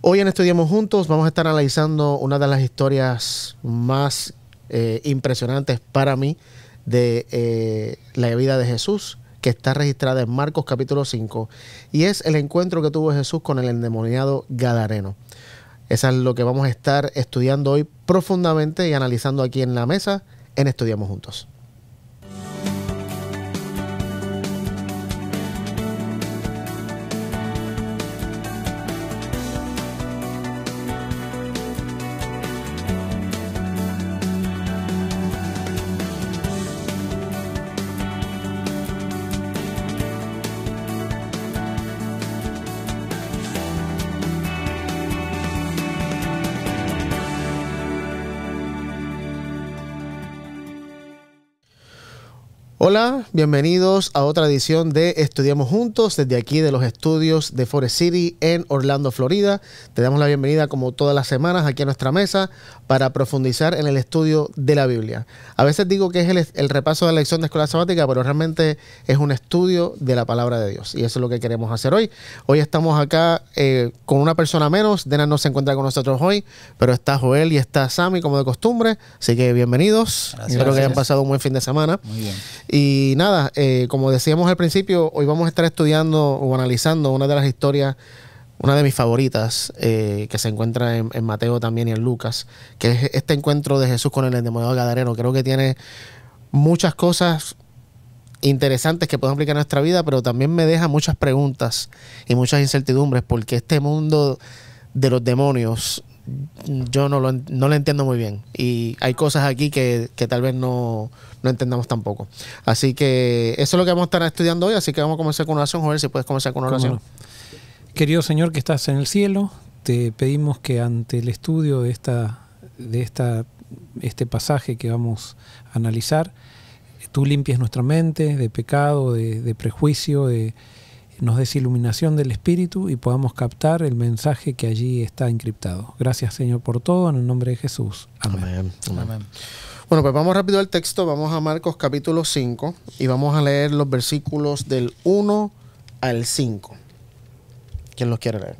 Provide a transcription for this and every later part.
Hoy en Estudiamos Juntos vamos a estar analizando una de las historias más impresionantes para mí de la vida de Jesús, que está registrada en Marcos capítulo 5, y es el encuentro que tuvo Jesús con el endemoniado Gadareno. Eso es lo que vamos a estar estudiando hoy profundamente y analizando aquí en la mesa en Estudiamos Juntos. Hola, bienvenidos a otra edición de Estudiamos Juntos desde aquí de los estudios de Forest City en Orlando, Florida. Te damos la bienvenida como todas las semanas aquí a nuestra mesa para profundizar en el estudio de la Biblia. A veces digo que es el repaso de la lección de escuela sabática, pero realmente es un estudio de la palabra de Dios y eso es lo que queremos hacer hoy. Hoy estamos acá con una persona menos. Dena no se encuentra con nosotros hoy, pero está Joel y está Sammy como de costumbre, así que bienvenidos. Gracias. Espero que hayan pasado un buen fin de semana. Muy bien. Y nada, como decíamos al principio, hoy vamos a estar estudiando o analizando una de las historias, una de mis favoritas, que se encuentra en Mateo también y en Lucas, que es este encuentro de Jesús con el endemoniado Gadareno. Creo que tiene muchas cosas interesantes que podemos aplicar en nuestra vida, pero también me deja muchas preguntas y muchas incertidumbres, porque este mundo de los demonios yo no lo entiendo muy bien y hay cosas aquí que tal vez no entendamos tampoco. Así que eso es lo que vamos a estar estudiando hoy, así que vamos a comenzar con una oración. Joder, si puedes comenzar con una oración. No? Querido Señor que estás en el cielo, te pedimos que ante el estudio de este pasaje que vamos a analizar, tú limpies nuestra mente de pecado, de prejuicio, nos des iluminación del Espíritu y podamos captar el mensaje que allí está encriptado. Gracias, Señor, por todo, en el nombre de Jesús. Amén. Amén. Bueno, pues vamos rápido al texto. Vamos a Marcos capítulo 5 y vamos a leer los versículos del 1 al 5. ¿Quién los quiere leer?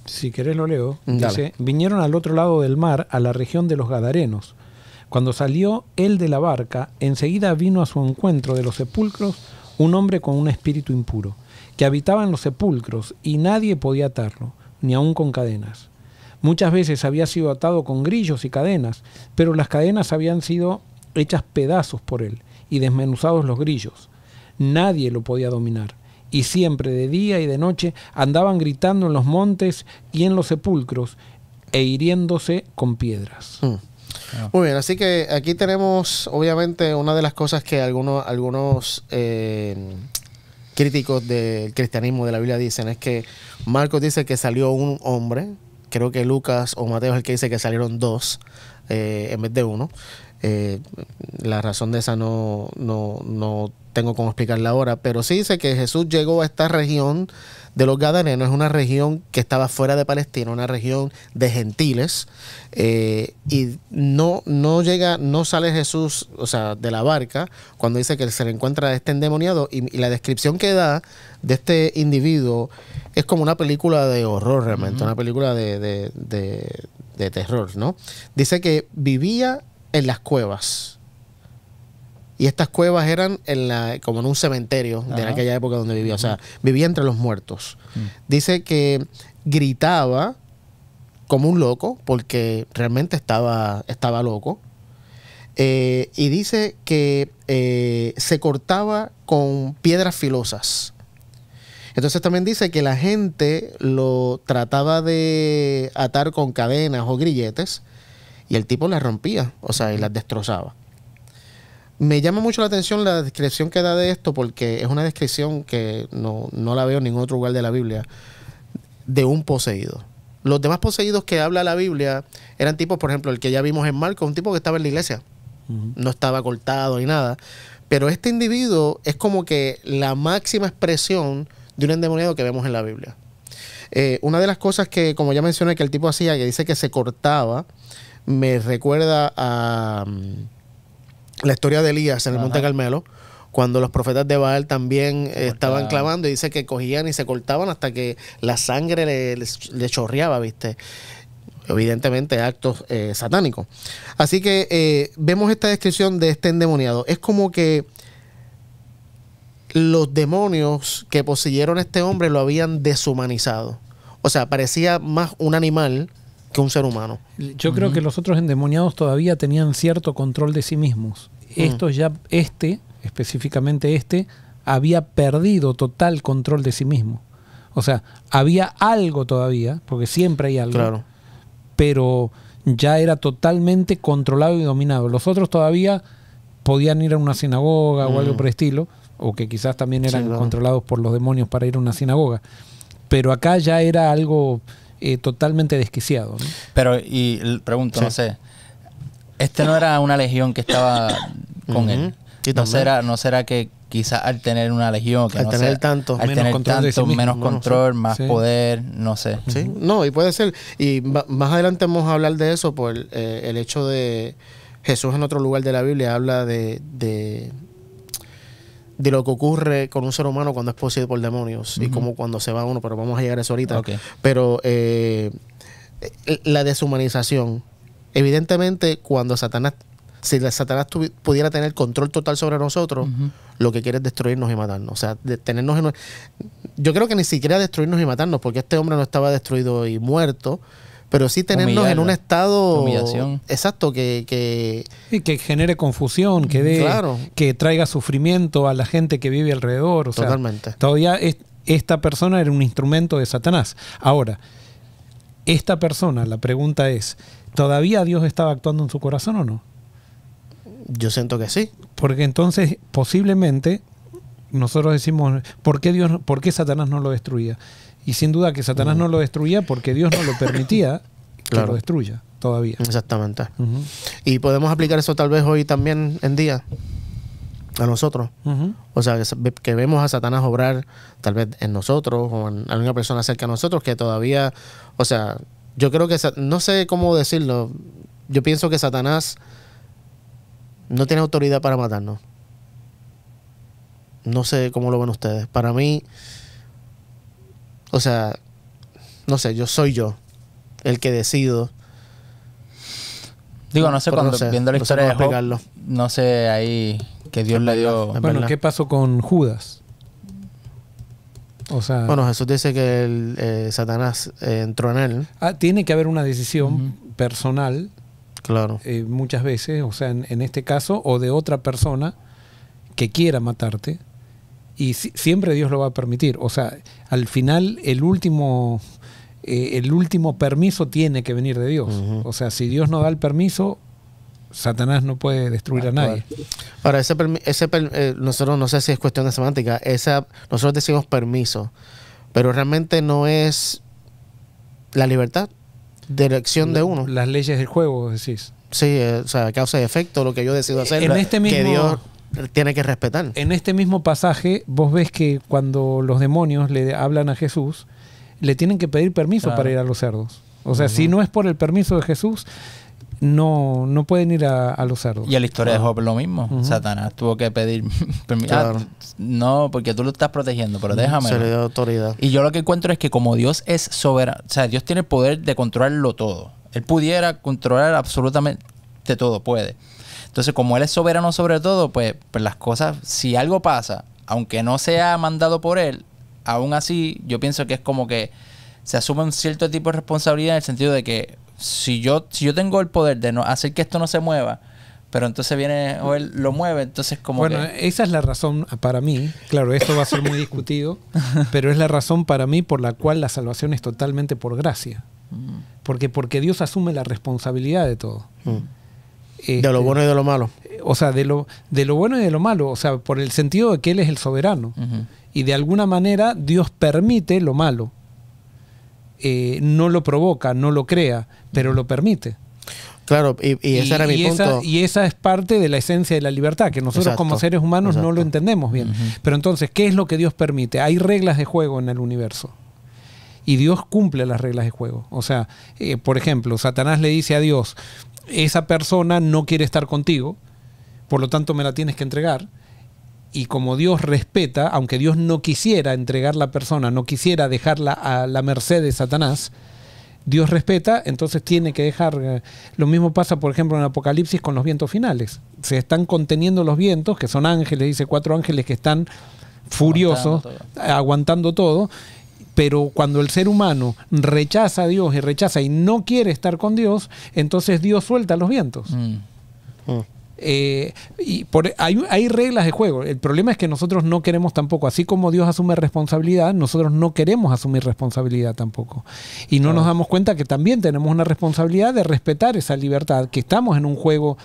Si querés lo leo. Dale. Dice: vinieron al otro lado del mar, a la región de los Gadarenos. Cuando salió él de la barca, enseguida vino a su encuentro de los sepulcros un hombre con un espíritu impuro, que habitaba en los sepulcros, y nadie podía atarlo, ni aun con cadenas. Muchas veces había sido atado con grillos y cadenas, pero las cadenas habían sido hechas pedazos por él, y desmenuzados los grillos. Nadie lo podía dominar, y siempre de día y de noche andaban gritando en los montes y en los sepulcros, e hiriéndose con piedras. Muy bien, así que aquí tenemos obviamente una de las cosas que algunos críticos del cristianismo de la Biblia dicen es que Marcos dice que salió un hombre, creo que Lucas o Mateo es el que dice que salieron dos en vez de uno. La razón de esa no tengo cómo explicarla ahora, pero sí dice que Jesús llegó a esta región de los Gadarenos. Es una región que estaba fuera de Palestina, una región de gentiles, y no sale Jesús, o sea, de la barca cuando dice que se le encuentra este endemoniado, y la descripción que da de este individuo es como una película de horror realmente, una película de terror, ¿no? Dice que vivía en las cuevas. Y estas cuevas eran como en un cementerio de aquella época donde vivía. O sea, vivía entre los muertos. Dice que gritaba como un loco, porque realmente estaba loco. Y dice que se cortaba con piedras filosas. Entonces también dice que la gente lo trataba de atar con cadenas o grilletes, y el tipo las rompía, o sea, y las destrozaba. Me llama mucho la atención la descripción que da de esto, porque es una descripción que no la veo en ningún otro lugar de la Biblia, de un poseído. Los demás poseídos que habla la Biblia eran tipos, por ejemplo, el que ya vimos en Marcos, un tipo que estaba en la iglesia. No estaba cortado ni nada. Pero este individuo es como que la máxima expresión de un endemoniado que vemos en la Biblia. Una de las cosas que, como ya mencioné, que el tipo hacía, que dice que se cortaba, me recuerda a la historia de Elías en el Monte Carmelo, cuando los profetas de Baal también estaban clamando, y dice que cogían y se cortaban hasta que la sangre le chorreaba, ¿viste? Evidentemente actos satánicos. Así que vemos esta descripción de este endemoniado. Es como que los demonios que poseyeron a este hombre lo habían deshumanizado. O sea, parecía más un animal que un ser humano. Yo creo que los otros endemoniados todavía tenían cierto control de sí mismos. Estos ya, específicamente había perdido total control de sí mismo. O sea, había algo todavía, porque siempre hay algo, Claro. pero ya era totalmente controlado y dominado. Los otros todavía podían ir a una sinagoga o algo por el estilo, o que quizás también eran controlados por los demonios para ir a una sinagoga. Pero acá ya era algo totalmente desquiciado, ¿no? Pero, y pregunto, no sé, no era una legión que estaba con él. Sí, ¿No será que quizás al tener una legión, que al tener tanto, menos control, más poder, no sé? Sí, no, y puede ser. Y más adelante vamos a hablar de eso por el hecho de Jesús en otro lugar de la Biblia habla de lo que ocurre con un ser humano cuando es poseído por demonios y como cuando se va uno, pero vamos a llegar a eso ahorita. Okay. Pero la deshumanización, evidentemente cuando Satanás pudiera tener control total sobre nosotros, lo que quiere es destruirnos y matarnos. O sea, yo creo que ni siquiera destruirnos y matarnos, porque este hombre no estaba destruido y muerto, pero sí tenernos en un estado... Humillación. Exacto, que genere confusión, que traiga sufrimiento a la gente que vive alrededor. O totalmente. sea, todavía esta persona era un instrumento de Satanás. Ahora, esta persona, la pregunta es, ¿todavía Dios estaba actuando en su corazón o no? Yo siento que sí. Porque entonces, posiblemente, nosotros decimos, ¿por qué Satanás no lo destruía? Y sin duda que Satanás no lo destruía porque Dios no lo permitía que lo destruya todavía. Exactamente. Y podemos aplicar eso tal vez hoy también en día a nosotros. O sea, que vemos a Satanás obrar tal vez en nosotros o en alguna persona cerca de nosotros que todavía, o sea, yo creo que, no sé cómo decirlo, yo pienso que Satanás no tiene autoridad para matarnos. No sé cómo lo ven ustedes. Para mí, o sea, no sé, soy yo el que decido. Digo, no sé, cuando viendo la historia de Job, no sé ahí que Dios le dio... Bueno, ¿qué pasó con Judas? O sea, bueno, Jesús dice que Satanás entró en él. Tiene que haber una decisión personal. Claro. Muchas veces, o sea, en este caso, o de otra persona que quiera matarte, y siempre Dios lo va a permitir. O sea, al final el último permiso tiene que venir de Dios. O sea, si Dios no da el permiso, Satanás no puede destruir a nadie. Ahora, nosotros no sé si es cuestión de semántica, nosotros decimos permiso, pero realmente no es la libertad de elección de uno. Las leyes del juego, decís. Sí, o sea, causa y efecto, lo que yo decido hacer, que Dios tiene que respetar. En este mismo pasaje, vos ves que cuando los demonios le hablan a Jesús, le tienen que pedir permiso para ir a los cerdos. O sea, si no es por el permiso de Jesús, no pueden ir a los cerdos. Y en la historia de Job lo mismo. Satanás tuvo que pedir permiso. No, porque tú lo estás protegiendo, pero déjame. Se le dio autoridad. Y yo lo que encuentro es que como Dios es soberano, o sea, Dios tiene el poder de controlarlo todo. Él pudiera controlar absolutamente todo, puede. Entonces, como Él es soberano sobre todo, pues las cosas, si algo pasa, aunque no sea mandado por Él, aún así, yo pienso que es como que se asume un cierto tipo de responsabilidad en el sentido de que si yo tengo el poder de no hacer que esto no se mueva, pero entonces viene o Él lo mueve, entonces como esa es la razón para mí, claro, esto va a ser muy discutido, pero es la razón para mí por la cual la salvación es totalmente por gracia. Porque Dios asume la responsabilidad de todo. De lo bueno y de lo malo. O sea, de lo bueno y de lo malo. O sea, por el sentido de que Él es el soberano. Y de alguna manera Dios permite lo malo. No lo provoca, no lo crea, pero lo permite. Claro, y ese era mi punto. Y esa es parte de la esencia de la libertad, que nosotros como seres humanos no lo entendemos bien. Pero entonces, ¿qué es lo que Dios permite? Hay reglas de juego en el universo. Y Dios cumple las reglas de juego. O sea, por ejemplo, Satanás le dice a Dios, esa persona no quiere estar contigo, por lo tanto me la tienes que entregar. y como Dios respeta, aunque Dios no quisiera entregar la persona, no quisiera dejarla a la merced de Satanás, Dios respeta, entonces tiene que dejar. Lo mismo pasa, por ejemplo, en Apocalipsis con los vientos finales. Se están conteniendo los vientos, que son ángeles, dice 4 ángeles que están furiosos, aguantando todo. Pero cuando el ser humano rechaza a Dios y no quiere estar con Dios, entonces Dios suelta los vientos. Hay reglas de juego. El problema es que nosotros no queremos tampoco, así como Dios asume responsabilidad, nosotros no queremos asumir responsabilidad tampoco. Y no nos damos cuenta que también tenemos una responsabilidad de respetar esa libertad, que estamos en un juego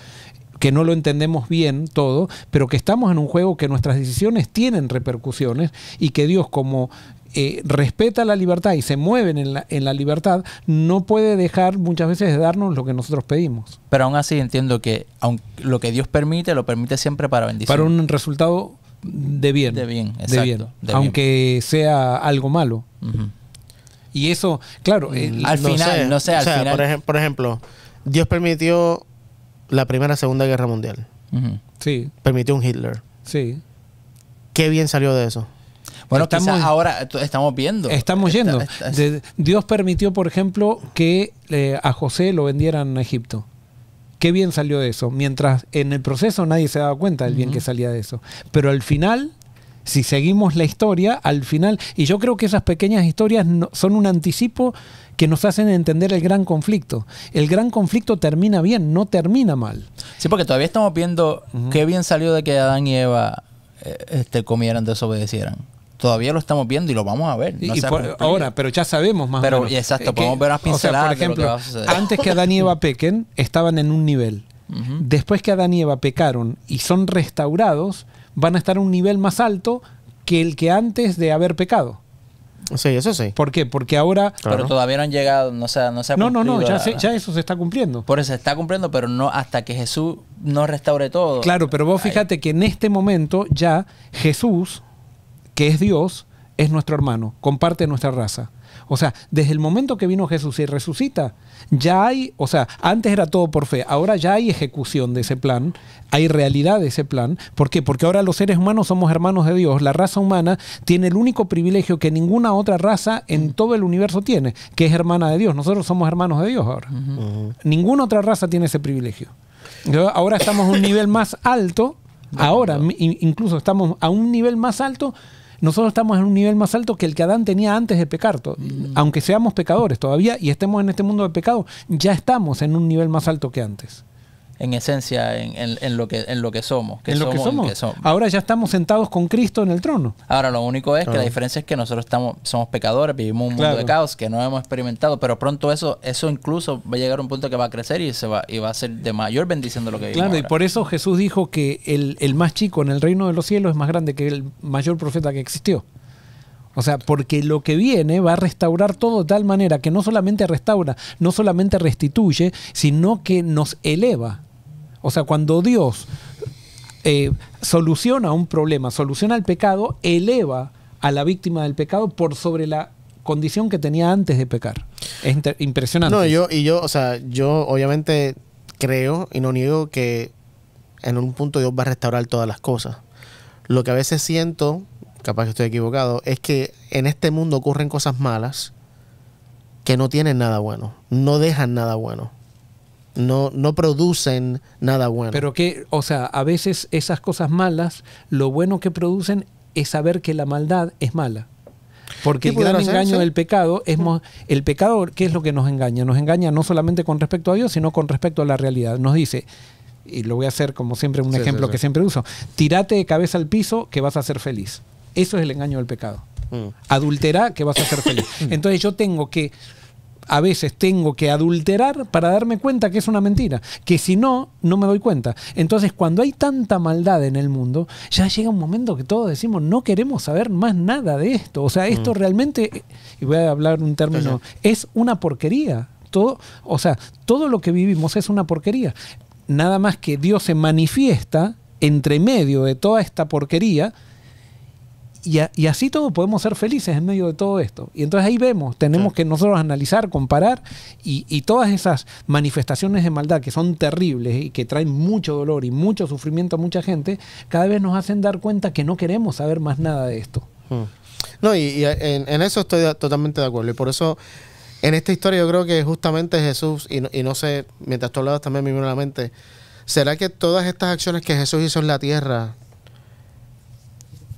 que no lo entendemos bien todo, pero que estamos en un juego que nuestras decisiones tienen repercusiones y que Dios, como respeta la libertad y se mueven en la libertad, no puede dejar muchas veces de darnos lo que nosotros pedimos. Pero aún así entiendo que lo que Dios permite, lo permite siempre para bendición. Para un resultado de bien. De bien, exacto. De bien, aunque sea algo malo. Y eso, claro, al final, no sé, al final. Por ejemplo, Dios permitió la Primera y Segunda Guerra Mundial. Sí. Permitió un Hitler. Sí. ¿Qué bien salió de eso? Bueno, quizás ahora estamos viendo. Estamos yendo. Dios permitió, por ejemplo, que a José lo vendieran a Egipto. Qué bien salió de eso. Mientras en el proceso nadie se daba cuenta del bien que salía de eso. Pero al final, si seguimos la historia, al final, y yo creo que esas pequeñas historias son un anticipo que nos hacen entender el gran conflicto. El gran conflicto termina bien, no termina mal. Sí, porque todavía estamos viendo qué bien salió de que Adán y Eva comieran, desobedecieran. Todavía lo estamos viendo y lo vamos a ver. Ahora, pero ya sabemos más o menos. Exacto, podemos ver unas pinceladas. Por ejemplo, antes que Adán y Eva pequen, estaban en un nivel. Después que Adán y Eva pecaron y son restaurados, van a estar a un nivel más alto que el que antes de haber pecado. Sí, eso sí. ¿Por qué? Porque ahora... Pero todavía no han llegado, no se ha cumplido. No, ya eso se está cumpliendo. Por eso se está cumpliendo, pero no hasta que Jesús nos restaure todo. Claro, pero vos fíjate que en este momento ya Jesús, que es Dios, es nuestro hermano, comparte nuestra raza. O sea, desde el momento que vino Jesús y resucita, ya hay, o sea, antes era todo por fe, ahora ya hay ejecución de ese plan, hay realidad de ese plan. ¿Por qué? Porque ahora los seres humanos somos hermanos de Dios. La raza humana tiene el único privilegio que ninguna otra raza en todo el universo tiene, que es hermana de Dios. Nosotros somos hermanos de Dios ahora. Ninguna otra raza tiene ese privilegio. Ahora estamos a un nivel más alto, ahora incluso estamos a un nivel más alto. Nosotros estamos en un nivel más alto que el que Adán tenía antes de pecar. Aunque seamos pecadores todavía y estemos en este mundo de pecado, ya estamos en un nivel más alto que antes. En esencia, en lo que somos. En lo que somos. Ahora ya estamos sentados con Cristo en el trono. Ahora, lo único es que la diferencia es que nosotros somos pecadores, vivimos un mundo de caos que no hemos experimentado, pero pronto eso incluso va a llegar a un punto que va a crecer y va a ser de mayor bendición de lo que vivimos ahora. Y por eso Jesús dijo que el más chico en el reino de los cielos es más grande que el mayor profeta que existió. O sea, porque lo que viene va a restaurar todo de tal manera que no solamente restaura, no solamente restituye, sino que nos eleva. O sea, cuando Dios soluciona un problema, soluciona el pecado, eleva a la víctima del pecado por sobre la condición que tenía antes de pecar. Es impresionante. No, yo obviamente creo y no niego que en un punto Dios va a restaurar todas las cosas. Lo que a veces siento, capaz que estoy equivocado, es que en este mundo ocurren cosas malas que no tienen nada bueno, no dejan nada bueno. No producen nada bueno. Pero que, o sea, a veces esas cosas malas, lo bueno que producen es saber que la maldad es mala. Porque el gran engaño del pecado es... El pecado, ¿qué es lo que nos engaña? Nos engaña no solamente con respecto a Dios, sino con respecto a la realidad. Nos dice, y lo voy a hacer como siempre un ejemplo que siempre uso, tírate de cabeza al piso que vas a ser feliz. Eso es el engaño del pecado. Adulterá que vas a ser feliz. Entonces yo a veces tengo que adulterar para darme cuenta que es una mentira, que si no, no me doy cuenta. Entonces, cuando hay tanta maldad en el mundo, ya llega un momento que todos decimos, no queremos saber más nada de esto. O sea, esto realmente, y voy a hablar un término, es una porquería. Todo lo que vivimos es una porquería. Nada más que Dios se manifiesta entre medio de toda esta porquería y así todo podemos ser felices en medio de todo esto. Y entonces ahí vemos, tenemos que nosotros analizar, comparar y todas esas manifestaciones de maldad que son terribles y que traen mucho dolor y mucho sufrimiento a mucha gente, cada vez nos hacen dar cuenta que no queremos saber más nada de esto. No, y en eso estoy totalmente de acuerdo. Y por eso, en esta historia yo creo que justamente Jesús, y no sé, mientras tú hablabas también me vino a la mente, ¿será que todas estas acciones que Jesús hizo en la tierra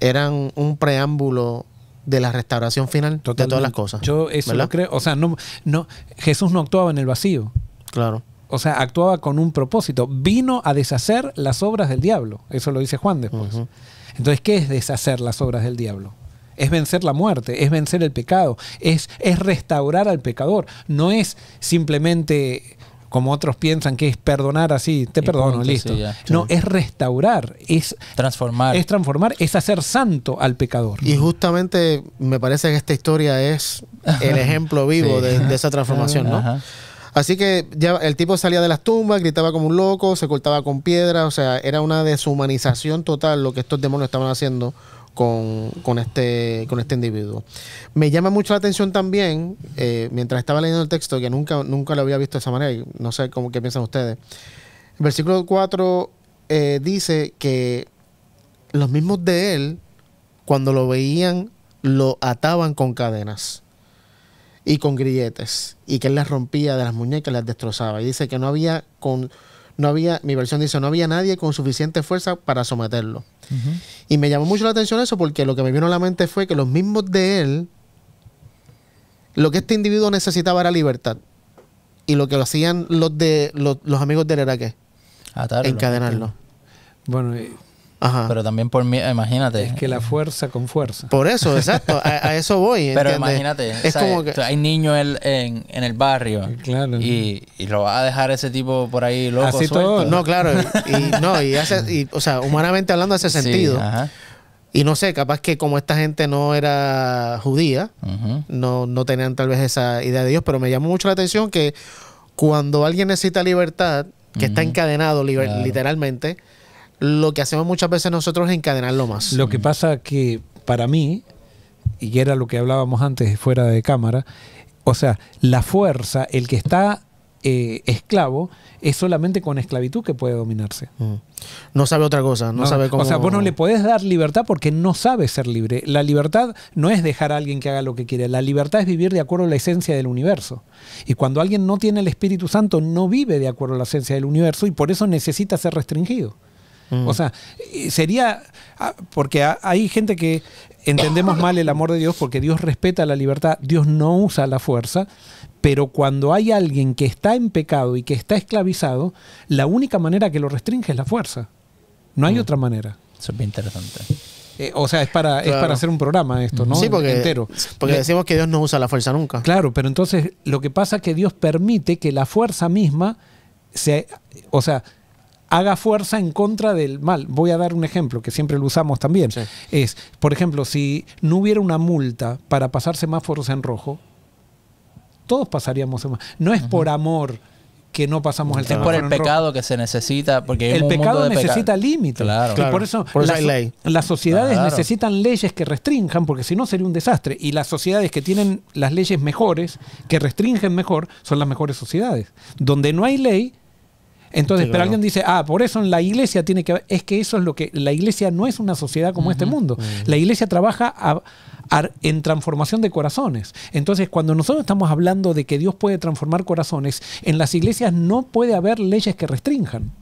eran un preámbulo de la restauración final de todas las cosas? Yo eso ¿verdad? lo creo. O sea, Jesús no actuaba en el vacío. Claro. O sea, actuaba con un propósito. Vino a deshacer las obras del diablo. Eso lo dice Juan después. Entonces, ¿qué es deshacer las obras del diablo? Es vencer la muerte, es vencer el pecado, es restaurar al pecador. No es simplemente, como otros piensan, que es perdonar así, te perdono, punto, listo. sí, ya. No, es restaurar, es Transformar. es hacer santo al pecador. Y justamente me parece que esta historia es el ejemplo vivo Sí. de esa transformación, ¿no? Ajá. Así que ya el tipo salía de las tumbas, gritaba como un loco, se cortaba con piedra, o sea, era una deshumanización total lo que estos demonios estaban haciendo con este individuo. Me llama mucho la atención también, mientras estaba leyendo el texto, que nunca lo había visto de esa manera, y no sé qué piensan ustedes. El versículo 4 dice que los mismos de él, cuando lo veían, lo ataban con cadenas y con grilletes, y que él las rompía de las muñecas, las destrozaba. Y dice que no había, mi versión dice, no había nadie con suficiente fuerza para someterlo. Y me llamó mucho la atención eso, porque lo que me vino a la mente fue que los mismos de él, lo que este individuo necesitaba era libertad. Y lo que lo hacían los amigos de él era ¿qué? Atarlo. Encadenarlo. Bueno, Ajá. Pero también por mí, imagínate. es que la fuerza con fuerza. Por eso, exacto, a eso voy. Pero ¿entiendes? imagínate, es ¿sabes? como que Hay niños en el barrio Claro. y lo va a dejar ese tipo por ahí loco, Así suelto. todo. no, claro, o sea, humanamente hablando hace Sí, sentido. ajá. Y no sé, capaz que como esta gente no era judía, Ujú. no tenían tal vez esa idea de Dios, pero me llamó mucho la atención que cuando alguien necesita libertad, que está encadenado Claro. literalmente, lo que hacemos muchas veces nosotros es encadenarlo más. Lo que pasa que para mí, y era lo que hablábamos antes fuera de cámara, o sea, la fuerza, el que está esclavo, es solamente con esclavitud que puede dominarse. No sabe otra cosa, no sabe cómo... O sea, vos no le podés dar libertad porque no sabe ser libre. La libertad no es dejar a alguien que haga lo que quiere. La libertad es vivir de acuerdo a la esencia del universo. Y cuando alguien no tiene el Espíritu Santo, no vive de acuerdo a la esencia del universo y por eso necesita ser restringido. O sea, sería... Porque hay gente que entendemos mal el amor de Dios porque Dios respeta la libertad, Dios no usa la fuerza, pero cuando hay alguien que está en pecado y que está esclavizado, la única manera que lo restringe es la fuerza. No hay otra manera. Eso es bien interesante. O sea, es para hacer un programa esto, ¿no? Sí, porque entero. decimos que Dios no usa la fuerza nunca. Claro, pero entonces lo que pasa es que Dios permite que la fuerza misma haga fuerza en contra del mal. Voy a dar un ejemplo que siempre lo usamos también. Sí. Es, por ejemplo, si no hubiera una multa para pasar semáforos en rojo, todos pasaríamos semáforos. No es por amor que no pasamos el Es semáforo por el en rojo. pecado que se necesita, porque hay El un mundo pecado de necesita límites. Claro. Y por eso hay ley. las sociedades Claro. necesitan leyes que restrinjan, porque si no sería un desastre. Y las sociedades que tienen las leyes mejores, que restringen mejor, son las mejores sociedades. Donde no hay ley, entonces, Sí, pero claro. alguien dice, por eso en la iglesia tiene que haber... Es que eso es lo que... La iglesia no es una sociedad como este mundo. La iglesia trabaja en transformación de corazones. Entonces, cuando nosotros estamos hablando de que Dios puede transformar corazones, en las iglesias no puede haber leyes que restrinjan.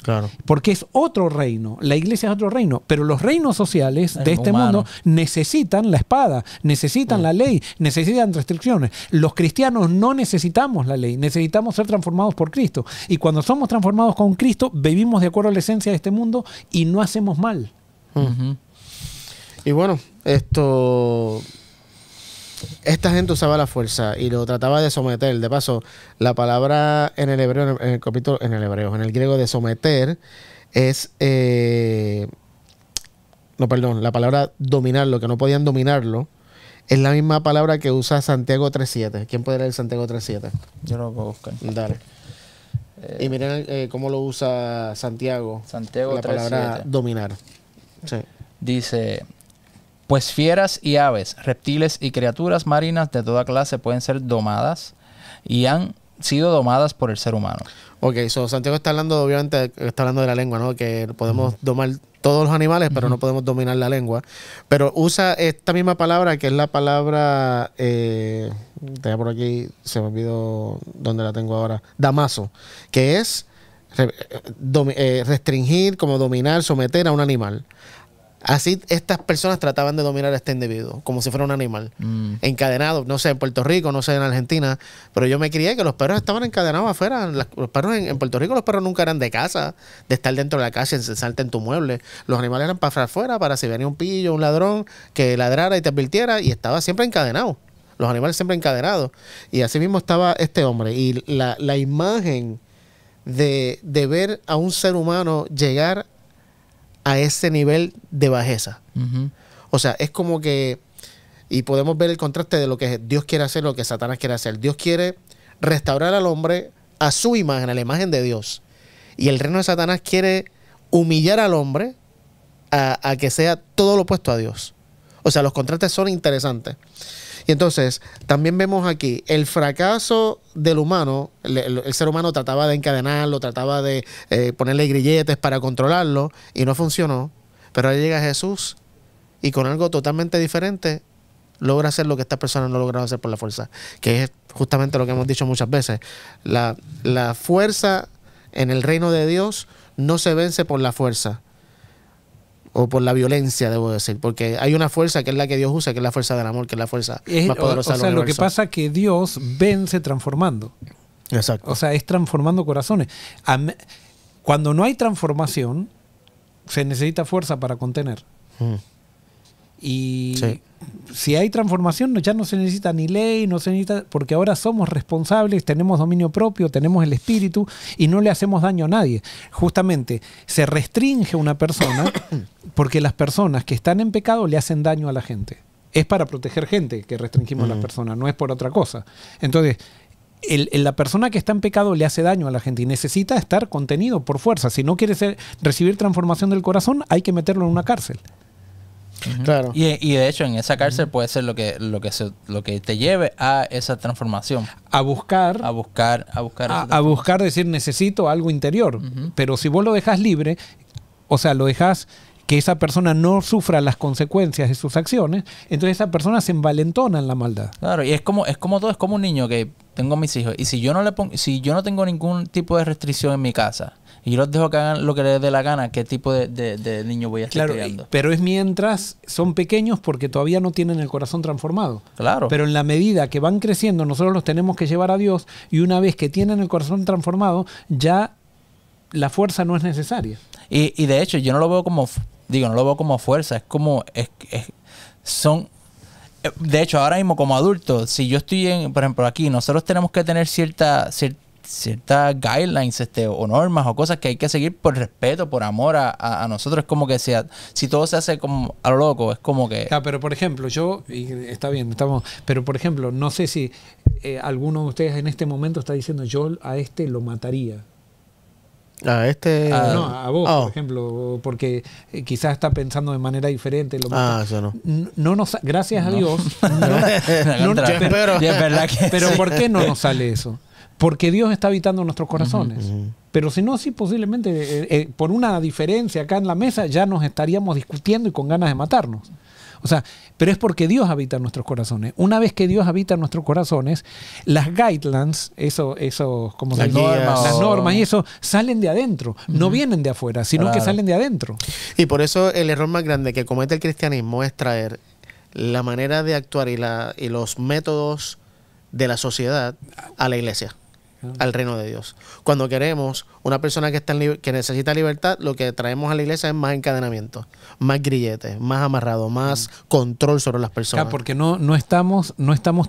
Claro. Porque es otro reino, la iglesia es otro reino, pero los reinos sociales de este humano. mundo necesitan la espada, necesitan la ley, necesitan restricciones. Los cristianos no necesitamos la ley, necesitamos ser transformados por Cristo. Y cuando somos transformados con Cristo, vivimos de acuerdo a la esencia de este mundo y no hacemos mal. Ujú. Y bueno, esta gente usaba la fuerza y lo trataba de someter. De paso, la palabra en el hebreo, en el griego de someter es... la palabra dominarlo, que no podían dominarlo, es la misma palabra que usa Santiago 3.7. ¿Quién puede leer Santiago 3.7? Yo lo puedo buscar. Dale. Y miren cómo lo usa Santiago. Santiago la palabra 3:7. dominar. Sí. Dice, Pues fieras y aves, reptiles y criaturas marinas de toda clase pueden ser domadas y han sido domadas por el ser humano. Ok, Santiago está hablando, obviamente, está hablando de la lengua, ¿no? Que podemos domar todos los animales, pero no podemos dominar la lengua. Pero usa esta misma palabra, que es la palabra, tenía por aquí, se me olvidó dónde la tengo ahora, damaso, que es restringir, como dominar, someter a un animal. Así estas personas trataban de dominar a este individuo, como si fuera un animal. Encadenado, no sé, en Puerto Rico, no sé, en Argentina. Pero yo me crié que los perros estaban encadenados afuera. Los perros en Puerto Rico, los perros nunca eran de casa, de estar dentro de la casa y encerrarte en tu mueble. Los animales eran para afuera, para si venía un pillo, un ladrón, que ladrara y te advirtiera, y estaba siempre encadenado. Los animales siempre encadenados. Y así mismo estaba este hombre. Y la imagen de ver a un ser humano llegar a ese nivel de bajeza. O sea, es como que, y podemos ver el contraste de lo que Dios quiere hacer, lo que Satanás quiere hacer. Dios quiere restaurar al hombre a su imagen, a la imagen de Dios. Y el reino de Satanás quiere humillar al hombre a que sea todo lo opuesto a Dios. O sea, los contrastes son interesantes. Y entonces, también vemos aquí el fracaso del humano. El ser humano trataba de encadenarlo, trataba de ponerle grilletes para controlarlo, y no funcionó. Pero ahora llega Jesús y con algo totalmente diferente logra hacer lo que estas personas no lograron hacer por la fuerza, que es justamente lo que hemos dicho muchas veces. La fuerza en el reino de Dios no se vence por la fuerza o por la violencia, debo decir, porque hay una fuerza que es la que Dios usa, que es la fuerza del amor, que es la fuerza más poderosa del universo. Lo que pasa es que Dios vence transformando. Exacto. O sea, es transformando corazones. Cuando no hay transformación, se necesita fuerza para contener. Y sí. Si hay transformación, ya no se necesita ni ley, no se necesita, porque ahora somos responsables, tenemos dominio propio, tenemos el espíritu y no le hacemos daño a nadie. Justamente se restringe una persona porque las personas que están en pecado le hacen daño a la gente. Es para proteger gente que restringimos a las personas, no es por otra cosa. Entonces, la persona que está en pecado le hace daño a la gente y necesita estar contenido por fuerza. Si no quiere recibir transformación del corazón, hay que meterlo en una cárcel. Claro. Y de hecho en esa cárcel puede ser lo que te lleve a esa transformación. A buscar, decir, necesito algo interior. Pero si vos lo dejás libre, o sea, lo dejás que esa persona no sufra las consecuencias de sus acciones, entonces esa persona se envalentona en la maldad. Claro, y es como todo, es como un niño que tengo mis hijos, y si yo no tengo ningún tipo de restricción en mi casa, y yo los dejo que hagan lo que les dé la gana, ¿qué tipo de niño voy a estar criando? Pero es mientras son pequeños porque todavía no tienen el corazón transformado. Claro. Pero en la medida que van creciendo, nosotros los tenemos que llevar a Dios, y una vez que tienen el corazón transformado, ya la fuerza no es necesaria. Y de hecho, yo no lo veo como, no lo veo como fuerza, de hecho, ahora mismo como adultos, si yo estoy por ejemplo, aquí, nosotros tenemos que tener ciertas guidelines o normas o cosas que hay que seguir por respeto, por amor a nosotros. Es como que si todo se hace como a lo loco, es como que... pero por ejemplo, está bien, pero por ejemplo, no sé si alguno de ustedes en este momento está diciendo, yo a este lo mataría. No, a vos, por ejemplo, porque quizás está pensando de manera diferente. Eso no. Gracias a Dios. Pero ¿por qué no nos sale eso? Porque Dios está habitando nuestros corazones. Pero si no, sí, posiblemente por una diferencia acá en la mesa ya nos estaríamos discutiendo y con ganas de matarnos. O sea, pero es porque Dios habita en nuestros corazones. Una vez que Dios habita en nuestros corazones, las guidelines, como las normas y eso, salen de adentro. No vienen de afuera, sino que salen de adentro. Y por eso el error más grande que comete el cristianismo es traer la manera de actuar y los métodos de la sociedad a la iglesia, al reino de Dios. Cuando queremos una persona que necesita libertad, lo que traemos a la iglesia es más encadenamiento, más grilletes, más amarrado, más control sobre las personas. Porque no estamos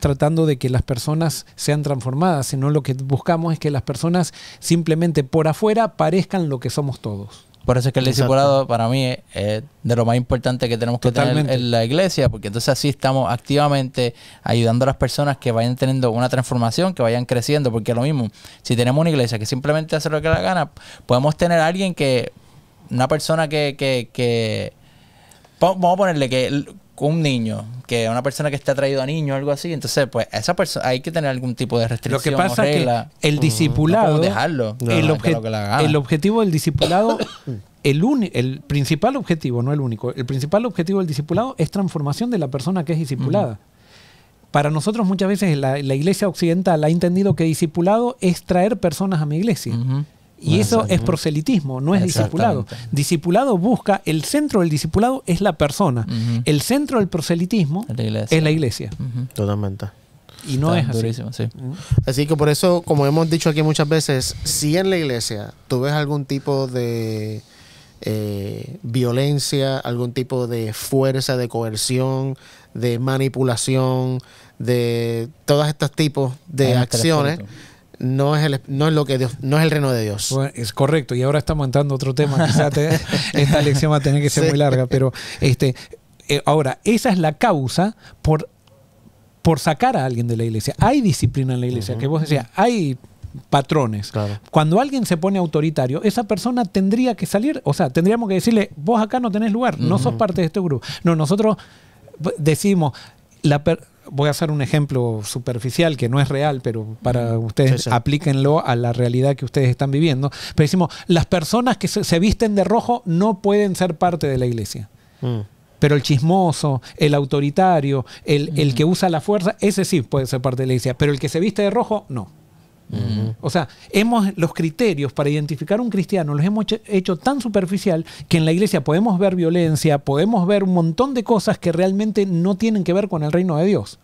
tratando de que las personas sean transformadas, sino lo que buscamos es que las personas simplemente por afuera parezcan lo que somos todos. Por eso es que el discipulado para mí es de lo más importante que tenemos que tener en la iglesia, porque entonces así estamos activamente ayudando a las personas que vayan teniendo una transformación, que vayan creciendo, porque lo mismo, si tenemos una iglesia que simplemente hace lo que le da gana, podemos tener a alguien una persona que vamos a ponerle que con un niño, que una persona que está atraído a niños o algo así, entonces pues esa persona hay que tener algún tipo de restricción. Lo que pasa o regla. es que el discipulado, No dejarlo. el objetivo del discipulado, el principal objetivo, no el único, el principal objetivo del discipulado es transformación de la persona que es discipulada. Para nosotros muchas veces la iglesia occidental ha entendido que discipulado es traer personas a mi iglesia. Y eso es proselitismo, no es discipulado. Discipulado busca, el centro del discipulado es la persona. El centro del proselitismo es la iglesia. Totalmente. Y no es así. Durísimo, sí. Así que por eso, como hemos dicho aquí muchas veces, si en la iglesia tú ves algún tipo de violencia, algún tipo de fuerza, de coerción, de manipulación, de todos estos tipos de acciones, no es lo que Dios, no es el reino de Dios. Bueno, es correcto. Y ahora estamos entrando a otro tema. Quizás esta lección va a tener que ser muy larga, pero ahora, esa es la causa por sacar a alguien de la iglesia. Hay disciplina en la iglesia, que vos decías, hay patrones. Claro. Cuando alguien se pone autoritario, esa persona tendría que salir, o sea, tendríamos que decirle, vos acá no tenés lugar, no sos parte de este grupo. No, nosotros decimos, voy a hacer un ejemplo superficial que no es real, pero para ustedes aplíquenlo a la realidad que ustedes están viviendo. Pero decimos, las personas que se visten de rojo no pueden ser parte de la iglesia. Pero el chismoso, el autoritario, el que usa la fuerza, ese sí puede ser parte de la iglesia. Pero el que se viste de rojo, no. O sea, los criterios para identificar un cristiano los hemos hecho tan superficial que en la iglesia podemos ver violencia, podemos ver un montón de cosas que realmente no tienen que ver con el reino de Dios.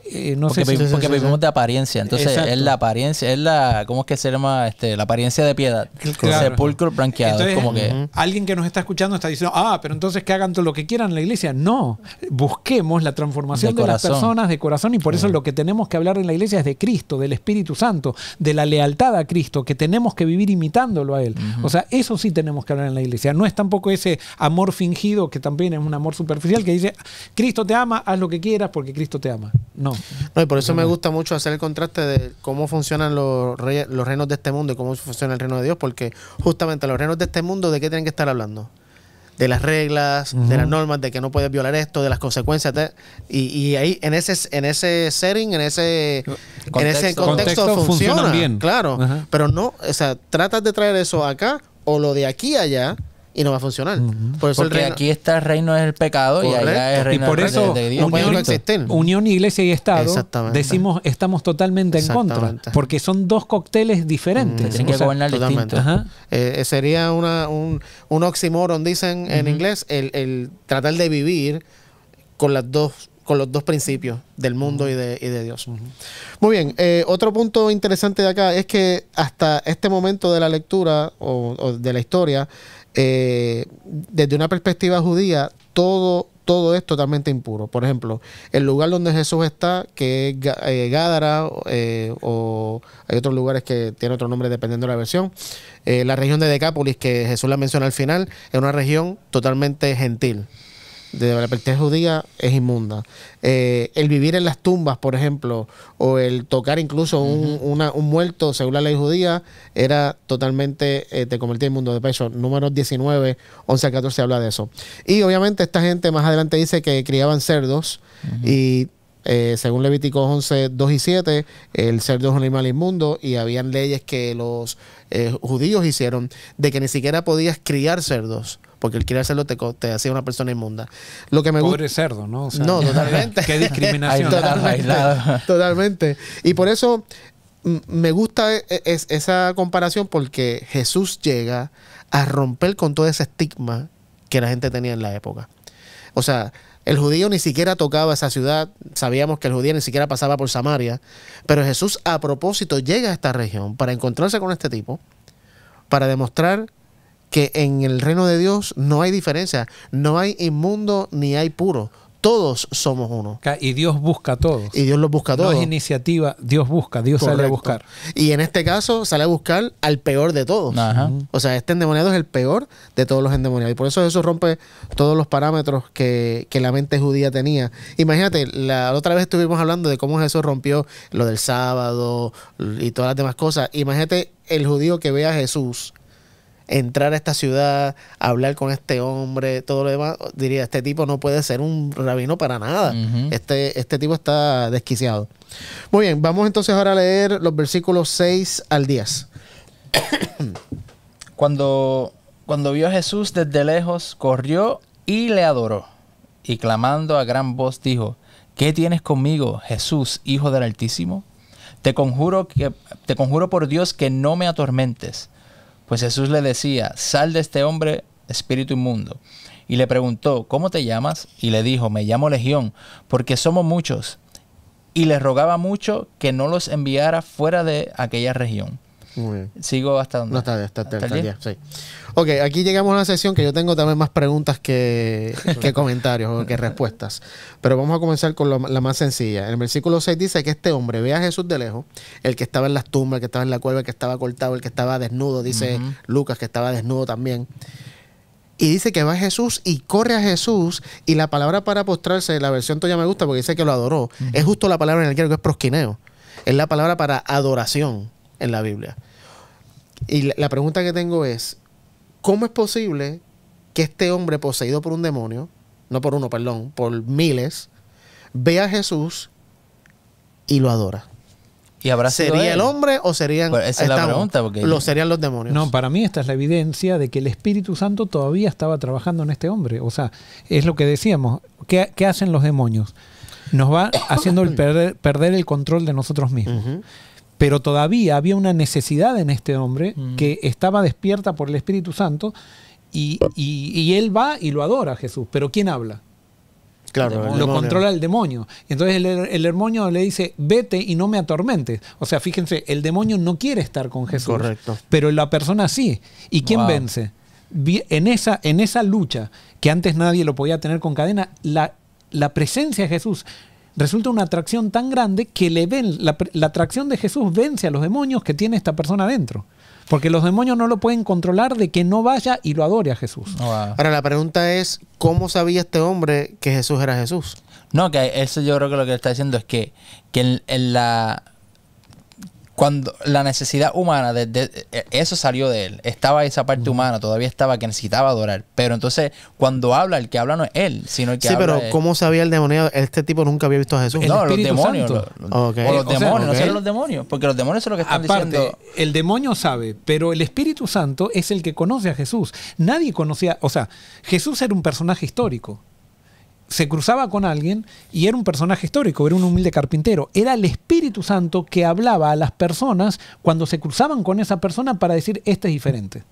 Porque vivimos de apariencia, entonces es la apariencia, ¿cómo es que se llama? La apariencia de piedad. Claro. Sepulcro blanqueado. Entonces, como que alguien que nos está escuchando está diciendo, pero entonces que hagan todo lo que quieran en la iglesia. No, busquemos la transformación de las personas de corazón, y por eso lo que tenemos que hablar en la iglesia es de Cristo, del Espíritu Santo, de la lealtad a Cristo, que tenemos que vivir imitándolo a Él. O sea, eso sí tenemos que hablar en la iglesia. No es tampoco ese amor fingido, que también es un amor superficial, que dice, Cristo te ama, haz lo que quieras porque Cristo te ama. No, y por eso me gusta mucho hacer el contraste de cómo funcionan los reinos de este mundo y cómo funciona el reino de Dios, porque justamente los reinos de este mundo, ¿de qué tienen que estar hablando? De las reglas, de las normas, de que no puedes violar esto, de las consecuencias. Y ahí, en ese setting, en ese contexto funciona bien. Claro. Pero no, o sea, tratas de traer eso acá o lo de aquí allá, y no va a funcionar. Por eso porque aquí está el reino es el pecado. Correcto. Y allá es el reino y por eso de Dios. Unión, iglesia y Estado, decimos, estamos totalmente en contra, porque son dos cócteles diferentes. Tienen que gobernar distintos. Sería un oxímoron, dicen en inglés, el tratar de vivir con los dos principios del mundo y de Dios. Muy bien, otro punto interesante de acá es que hasta este momento de la lectura o de la historia, desde una perspectiva judía, todo es totalmente impuro. Por ejemplo, el lugar donde Jesús está, que es Gádara, o hay otros lugares que tienen otro nombre dependiendo de la versión. La región de Decápolis, que Jesús la menciona al final, es una región totalmente gentil. De la perspectiva judía es inmunda. El vivir en las tumbas, por ejemplo, o el tocar incluso un muerto, según la ley judía, era totalmente, te convertía en mundo de peso. Números 19, 11 a 14 habla de eso. Y obviamente esta gente más adelante dice que criaban cerdos y según Levíticos 11, 2 y 7, el cerdo es un animal inmundo, y habían leyes que los judíos hicieron de que ni siquiera podías criar cerdos, porque el criar cerdo te hacía una persona inmunda. Lo que me gusta. Pobre cerdo, ¿no? O sea, no, totalmente. Qué discriminación. Totalmente. Y por eso me gusta esa comparación, porque Jesús llega a romper con todo ese estigma que la gente tenía en la época. O sea, el judío ni siquiera tocaba esa ciudad. Sabíamos que el judío ni siquiera pasaba por Samaria. Pero Jesús, a propósito, llega a esta región para encontrarse con este tipo, para demostrar que en el reino de Dios no hay diferencia. No hay inmundo ni hay puro. Todos somos uno. Y Dios busca a todos. Y Dios los busca a todos. No es iniciativa, Dios busca, Dios sale a buscar. Y en este caso sale a buscar al peor de todos. O sea, este endemoniado es el peor de todos los endemoniados. Y por eso Jesús rompe todos los parámetros que la mente judía tenía. Imagínate, la otra vez estuvimos hablando de cómo Jesús rompió lo del sábado y todas las demás cosas. Imagínate el judío que ve a Jesús entrar a esta ciudad, hablar con este hombre, todo lo demás, diría, este tipo no puede ser un rabino para nada. Ujú. Este tipo está desquiciado. Muy bien, vamos entonces ahora a leer los versículos 6 al 10. Cuando vio a Jesús desde lejos, corrió y le adoró. Y clamando a gran voz dijo, ¿qué tienes conmigo, Jesús, Hijo del Altísimo? Te conjuro por Dios que no me atormentes. Pues Jesús le decía, sal de este hombre, espíritu inmundo. Y le preguntó, ¿cómo te llamas? Y le dijo, me llamo Legión, porque somos muchos. Y le rogaba mucho que no los enviara fuera de aquella región. Muy bien. Sigo hasta donde. No, hasta el el 10. 10, sí. Ok, aquí llegamos a una sesión que yo tengo también más preguntas que comentarios o que respuestas. Pero vamos a comenzar con la más sencilla. En el versículo 6 dice que este hombre ve a Jesús de lejos, el que estaba en las tumbas, el que estaba en la cueva, el que estaba cortado, el que estaba desnudo, dice Lucas, que estaba desnudo también. Y dice que va a Jesús y corre a Jesús, y la palabra para postrarse, la versión tuya me gusta porque dice que lo adoró. Es justo la palabra en el griego que es proskineo. Es la palabra para adoración en la Biblia. Y la pregunta que tengo es, ¿cómo es posible que este hombre poseído por un demonio, no por uno, perdón, por miles, ve a Jesús y lo adora? ¿Y habrá sido ¿Sería él? el hombre o serían Pues esa es la pregunta, porque serían los demonios? No, para mí esta es la evidencia de que el Espíritu Santo todavía estaba trabajando en este hombre. O sea, es lo que decíamos. ¿Qué hacen los demonios? Nos va haciendo perder el control de nosotros mismos. Ujú. Pero todavía había una necesidad en este hombre que estaba despierta por el Espíritu Santo y él va y lo adora a Jesús. Pero ¿quién habla? Claro, el Lo demonio. controla el demonio. Entonces el demonio le dice, vete y no me atormentes. O sea, fíjense, el demonio no quiere estar con Jesús. Correcto. Pero la persona sí. ¿Y quién Wow. vence? En esa lucha, que antes nadie lo podía tener con cadena, la presencia de Jesús resulta una atracción tan grande que la atracción de Jesús vence a los demonios que tiene esta persona adentro. Porque los demonios no lo pueden controlar de que no vaya y lo adore a Jesús. Wow. Ahora, la pregunta es, ¿cómo sabía este hombre que Jesús era Jesús? No, que eso yo creo que lo que está diciendo es que cuando la necesidad humana, eso salió de él, estaba esa parte humana, todavía estaba que necesitaba adorar. Pero entonces, cuando habla, el que habla no es él, sino el que Sí, habla pero es... ¿cómo sabía el demonio? Este tipo nunca había visto a Jesús. El No, los Espíritu demonios. Santo. Ok. O los O sea, demonios, no ok. solo los demonios, porque los demonios son los que están Aparte, diciendo... el demonio sabe, pero el Espíritu Santo es el que conoce a Jesús. Nadie conocía, o sea, Jesús era un personaje histórico. Se cruzaba con alguien y era un personaje histórico, era un humilde carpintero. Era el Espíritu Santo que hablaba a las personas cuando se cruzaban con esa persona para decir, este es diferente.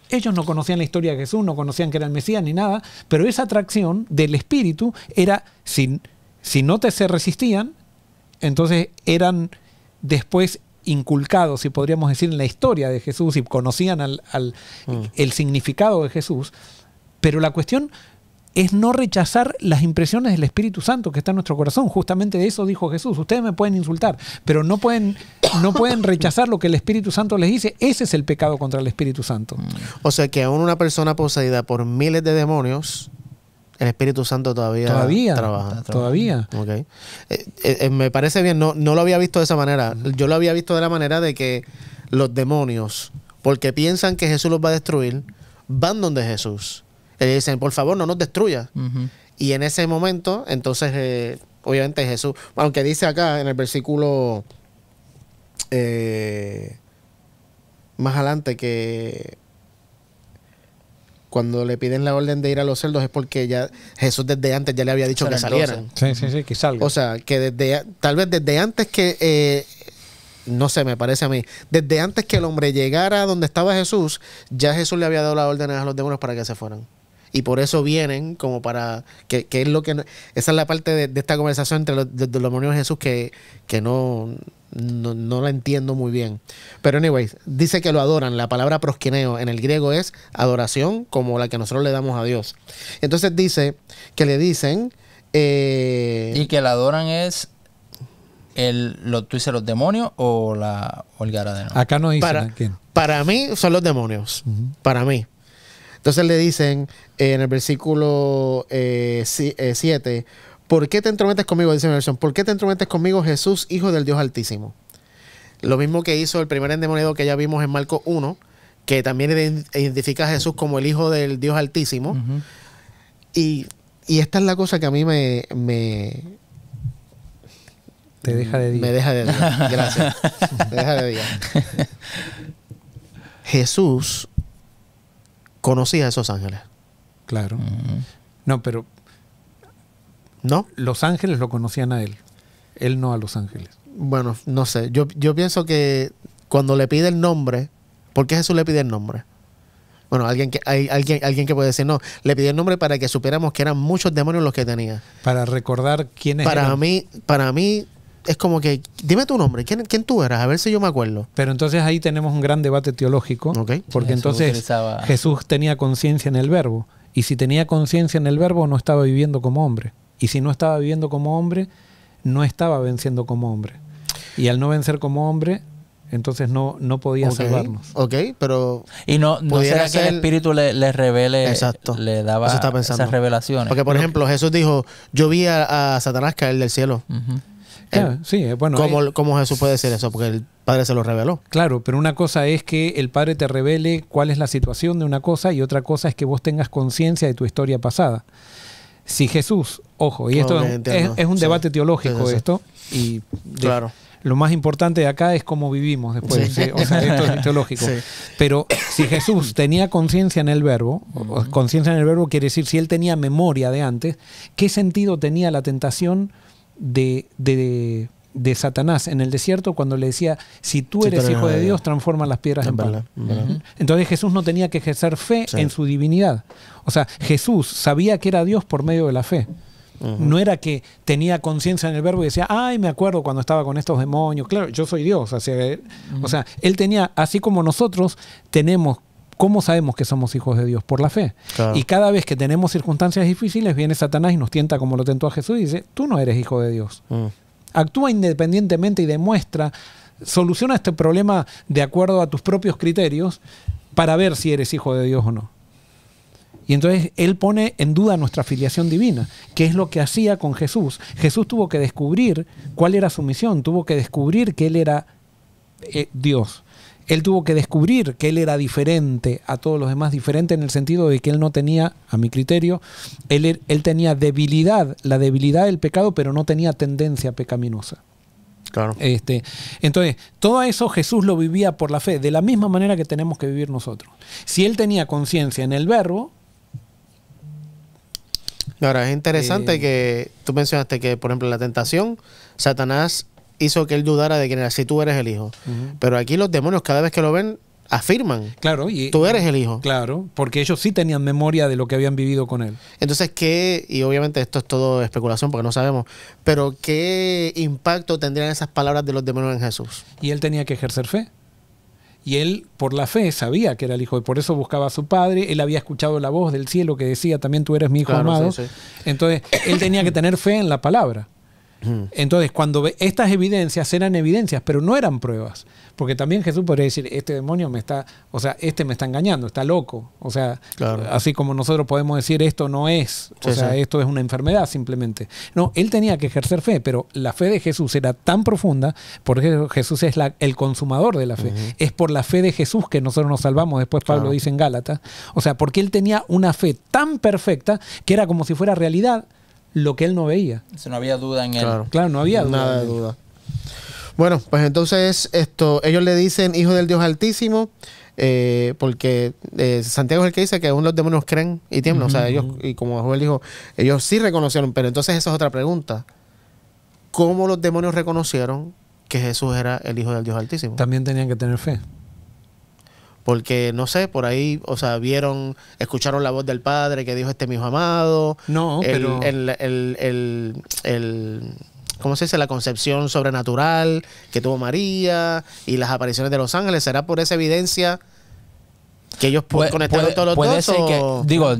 Ellos no conocían la historia de Jesús, no conocían que era el Mesías ni nada, pero esa atracción del Espíritu era, si no se resistían, entonces eran después inculcados, si podríamos decir, en la historia de Jesús y conocían el significado de Jesús. Pero la cuestión es no rechazar las impresiones del Espíritu Santo que está en nuestro corazón. Justamente de eso dijo Jesús. Ustedes me pueden insultar, pero no pueden rechazar lo que el Espíritu Santo les dice. Ese es el pecado contra el Espíritu Santo. O sea que aún una persona poseída por miles de demonios, el Espíritu Santo todavía trabaja. Todavía. Okay. Me parece bien, no lo había visto de esa manera. Yo lo había visto de la manera de que los demonios, porque piensan que Jesús los va a destruir, van donde Jesús. Le dicen, por favor, no nos destruyas. Ujú. Y en ese momento, entonces, obviamente Jesús, aunque dice acá en el versículo más adelante que cuando le piden la orden de ir a los cerdos es porque ya Jesús desde antes ya le había dicho que Serán salieran. 12. Sí, que salga. O sea, que tal vez desde antes que, no sé, me parece a mí, desde antes que el hombre llegara donde estaba Jesús, ya Jesús le había dado las órdenes a los demonios para que se fueran. Y por eso vienen como para, que es lo que, esa es la parte de esta conversación entre los demonios y Jesús que no la entiendo muy bien. Pero anyways, dice que lo adoran. La palabra proskineo en el griego es adoración como la que nosotros le damos a Dios. Entonces dice que le dicen... Y que la adoran es tú dices los demonios o el garadeno. Acá no dicen a para, quién. para mí son los demonios. Para mí. Entonces le dicen en el versículo 7, ¿por qué te entrometes conmigo? Dice mi versión, ¿por qué te entrometes conmigo, Jesús, Hijo del Dios Altísimo? Lo mismo que hizo el primer endemoniado que ya vimos en Marcos 1, que también identifica a Jesús como el Hijo del Dios Altísimo. Ujú. Y esta es la cosa que a mí Te deja de me día. deja de día. Gracias. Me deja de día. Jesús conocía a esos ángeles, Claro. Ujú. No, pero ¿no? los ángeles lo conocían a él. Él no a los ángeles. Bueno, no sé. Yo pienso que cuando le pide el nombre, ¿por qué Jesús le pide el nombre? Bueno, alguien que puede decir, no, le pidió el nombre para que supiéramos que eran muchos demonios los que tenía. Para recordar quiénes eran. Para mí es como que, dime tu nombre, ¿quién tú eras? A ver si yo me acuerdo. Pero entonces ahí tenemos un gran debate teológico. Ok. Porque Jesús entonces utilizaba- Jesús tenía conciencia en el verbo. Y si tenía conciencia en el verbo, no estaba viviendo como hombre. Y si no estaba viviendo como hombre, no estaba venciendo como hombre. Y al no vencer como hombre, entonces no podía Ok, salvarnos. ok, pero... Y no Pudiera será que ser- el Espíritu le revele, Exacto. le daba Eso estaba pensando. esas revelaciones. Porque, por ejemplo, Jesús dijo, yo vi a Satanás caer del cielo. Ujú. Claro, sí, bueno. ¿Cómo Jesús puede decir eso? Porque el Padre se lo reveló. Claro, pero una cosa es que el Padre te revele cuál es la situación de una cosa y otra cosa es que vos tengas conciencia de tu historia pasada. Si Jesús, ojo, y esto Ok, es entiendo. un Sí. debate teológico Sí, sí, sí. esto, y Claro. lo más importante de acá es cómo vivimos después. Sí. ¿sí? O sea, esto es teológico. Sí. Pero si Jesús tenía conciencia en el verbo, o conciencia en el verbo quiere decir si él tenía memoria de antes, ¿qué sentido tenía la tentación de Satanás en el desierto cuando le decía, si tú Si eres hijo de Dios, transforma las piedras Es en pan? verdad, es verdad. Ujú. Entonces Jesús no tenía que ejercer fe Sí. en su divinidad. O sea, Jesús sabía que era Dios por medio de la fe. Ujú. No era que tenía conciencia en el verbo y decía, ay, me acuerdo cuando estaba con estos demonios. Claro, yo soy Dios. O sea, él tenía, así como nosotros tenemos, ¿cómo sabemos que somos hijos de Dios? Por la fe. Claro. Y cada vez que tenemos circunstancias difíciles, viene Satanás y nos tienta como lo tentó a Jesús y dice, tú no eres hijo de Dios. Mm. Actúa independientemente y demuestra, soluciona este problema de acuerdo a tus propios criterios para ver si eres hijo de Dios o no. Y entonces él pone en duda nuestra filiación divina, que es lo que hacía con Jesús. Jesús tuvo que descubrir cuál era su misión, tuvo que descubrir que él era Dios. Él tuvo que descubrir que él era diferente a todos los demás, diferente en el sentido de que él no tenía, a mi criterio, él tenía debilidad, la debilidad del pecado, pero no tenía tendencia pecaminosa. Claro. Entonces, todo eso Jesús lo vivía por la fe, de la misma manera que tenemos que vivir nosotros. Si él tenía conciencia en el verbo, Ahora, es interesante que tú mencionaste que, por ejemplo, en la tentación, Satanás hizo que él dudara de quién era, si tú eres el hijo. Pero aquí los demonios, cada vez que lo ven, afirman, claro, y tú eres el hijo. claro, porque ellos sí tenían memoria de lo que habían vivido con él. Entonces, y obviamente esto es todo especulación porque no sabemos, pero ¿qué impacto tendrían esas palabras de los demonios en Jesús? Y él tenía que ejercer fe. Y él, por la fe, sabía que era el hijo, y por eso buscaba a su padre. Él había escuchado la voz del cielo que decía, también tú eres mi hijo Claro, amado. sí, sí. Entonces, él tenía que tener fe en la palabra. Entonces, cuando estas evidencias eran evidencias, pero no eran pruebas. Porque también Jesús podría decir, este demonio me está engañando, está loco. O sea, Claro. así como nosotros podemos decir, esto no es, Sí, o sea, sí. esto es una enfermedad simplemente. No, él tenía que ejercer fe, pero la fe de Jesús era tan profunda, porque Jesús es el consumador de la fe. Es por la fe de Jesús que nosotros nos salvamos, después Pablo Claro. dice en Gálatas. O sea, porque él tenía una fe tan perfecta que era como si fuera realidad lo que él no veía. Eso no había duda en él. Claro. Claro, no había duda. Nada de duda. Bueno, pues entonces ellos le dicen hijo del Dios Altísimo, porque Santiago es el que dice que aún los demonios creen y tiemblan. O sea, ellos, y como Joel dijo, ellos sí reconocieron, pero entonces esa es otra pregunta. ¿Cómo los demonios reconocieron que Jesús era el hijo del Dios Altísimo? También tenían que tener fe. Porque, no sé, por ahí, o sea, escucharon la voz del Padre que dijo, este es mi hijo amado. No, pero... ¿Cómo se dice? La concepción sobrenatural que tuvo María y las apariciones de los ángeles. ¿Será por esa evidencia que ellos conectaron todos los puede dos? ser que,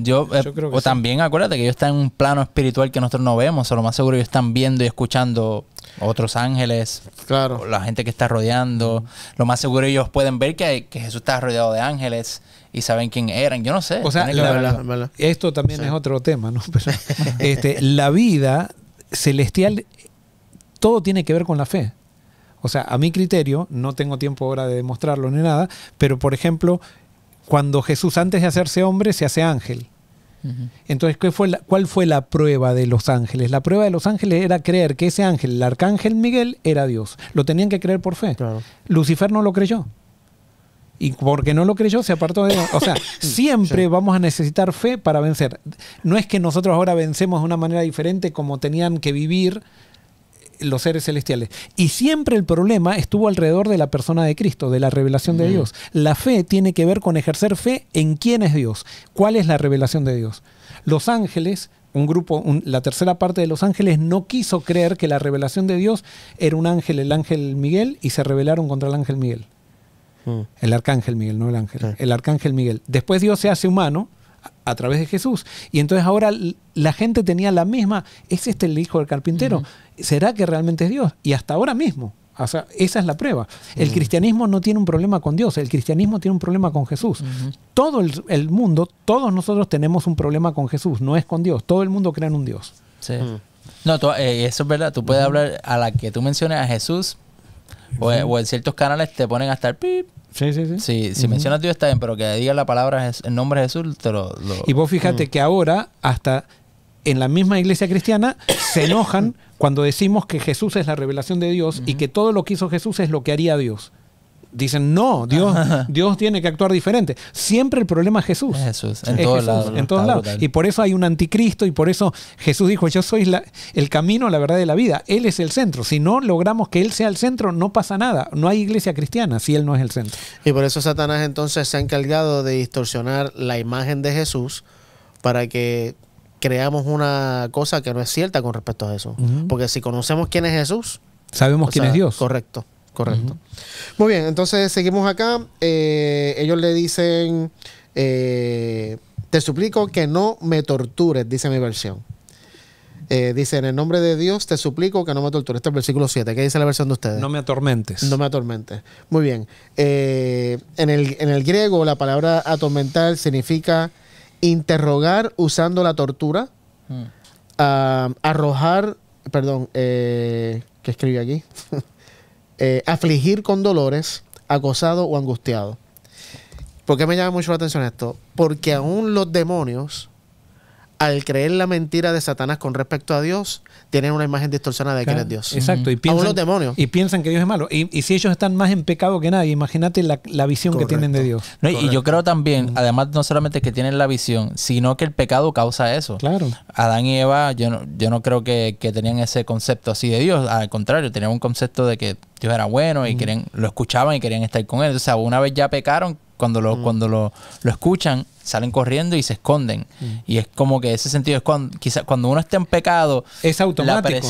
Yo creo que o sí. también acuérdate que ellos están en un plano espiritual que nosotros no vemos, o lo más seguro ellos están viendo y escuchando otros ángeles, Claro. o la gente que está rodeando. Lo más seguro ellos pueden ver que Jesús está rodeado de ángeles y saben quién eran. Yo no sé. O sea, Tiene que la ver- verdad, verdad. esto también Sí. es otro tema, ¿no? Pero, la vida celestial, todo tiene que ver con la fe. O sea, a mi criterio, no tengo tiempo ahora de demostrarlo ni nada, pero por ejemplo, cuando Jesús, antes de hacerse hombre, se hace ángel. Entonces, ¿cuál fue la prueba de los ángeles? La prueba de los ángeles era creer que ese ángel, el arcángel Miguel, era Dios. Lo tenían que creer por fe. Claro. Lucifer no lo creyó. Y porque no lo creyó, se apartó de Dios. O sea, siempre vamos a necesitar fe para vencer. No es que nosotros ahora vencemos de una manera diferente como tenían que vivir los seres celestiales. Y siempre el problema estuvo alrededor de la persona de Cristo, de la revelación de Dios. La fe tiene que ver con ejercer fe en quién es Dios. ¿Cuál es la revelación de Dios? Los ángeles, la tercera parte de los ángeles no quiso creer que la revelación de Dios era un ángel, el ángel Miguel, y se rebelaron contra el ángel Miguel. El arcángel Miguel, no el ángel. Sí. El arcángel Miguel. Después Dios se hace humano a través de Jesús. Y entonces ahora la gente tenía la misma, ¿es este el hijo del carpintero? ¿Será que realmente es Dios? Y hasta ahora mismo. O sea, esa es la prueba. El cristianismo no tiene un problema con Dios, el cristianismo tiene un problema con Jesús. Todo el mundo, todos nosotros tenemos un problema con Jesús, no es con Dios. Todo el mundo cree en un Dios. Sí. No, eso es verdad. Tú puedes hablar a la que tú menciones a Jesús o en ciertos canales te ponen hasta el pip. Sí. Si mencionas a Dios está bien, pero que diga la palabra en nombre de Jesús, te lo... Y vos fíjate que ahora, hasta en la misma iglesia cristiana, se enojan cuando decimos que Jesús es la revelación de Dios y que todo lo que hizo Jesús es lo que haría Dios. Dicen, no, Dios tiene que actuar diferente. Siempre el problema es Jesús. En todos lados. En todos lados. Y por eso hay un anticristo y por eso Jesús dijo, yo soy el camino, la verdad y la vida. Él es el centro. Si no logramos que Él sea el centro, no pasa nada. No hay iglesia cristiana si Él no es el centro. Y por eso Satanás entonces se ha encargado de distorsionar la imagen de Jesús para que creamos una cosa que no es cierta con respecto a Jesús. Porque si conocemos quién es Jesús, sabemos quién es Dios. Correcto. Muy bien, entonces seguimos acá. Ellos le dicen, te suplico que no me tortures, dice mi versión. Dice, en el nombre de Dios te suplico que no me tortures. Este es el versículo 7. ¿Qué dice la versión de ustedes? No me atormentes. No me atormentes. Muy bien. En el griego la palabra atormentar significa interrogar usando la tortura, arrojar, perdón, ¿qué escribí aquí? Afligir con dolores, acosado o angustiado. ¿Por qué me llama mucho la atención esto? Porque aún los demonios, al creer la mentira de Satanás con respecto a Dios, tienen una imagen distorsionada de quién es Dios. Exacto. Aún los demonios. Y piensan que Dios es malo. Y si ellos están más en pecado que nadie, imagínate la visión que tienen de Dios. No, y yo creo también, además, no solamente que tienen la visión, sino que el pecado causa eso. Claro. Adán y Eva, yo no creo que tenían ese concepto así de Dios. Al contrario, tenían un concepto de que Dios era bueno y lo escuchaban y querían estar con Él. O sea, una vez ya pecaron, cuando lo escuchan, salen corriendo y se esconden. Y es como que ese sentido es cuando uno está en pecado, es automático.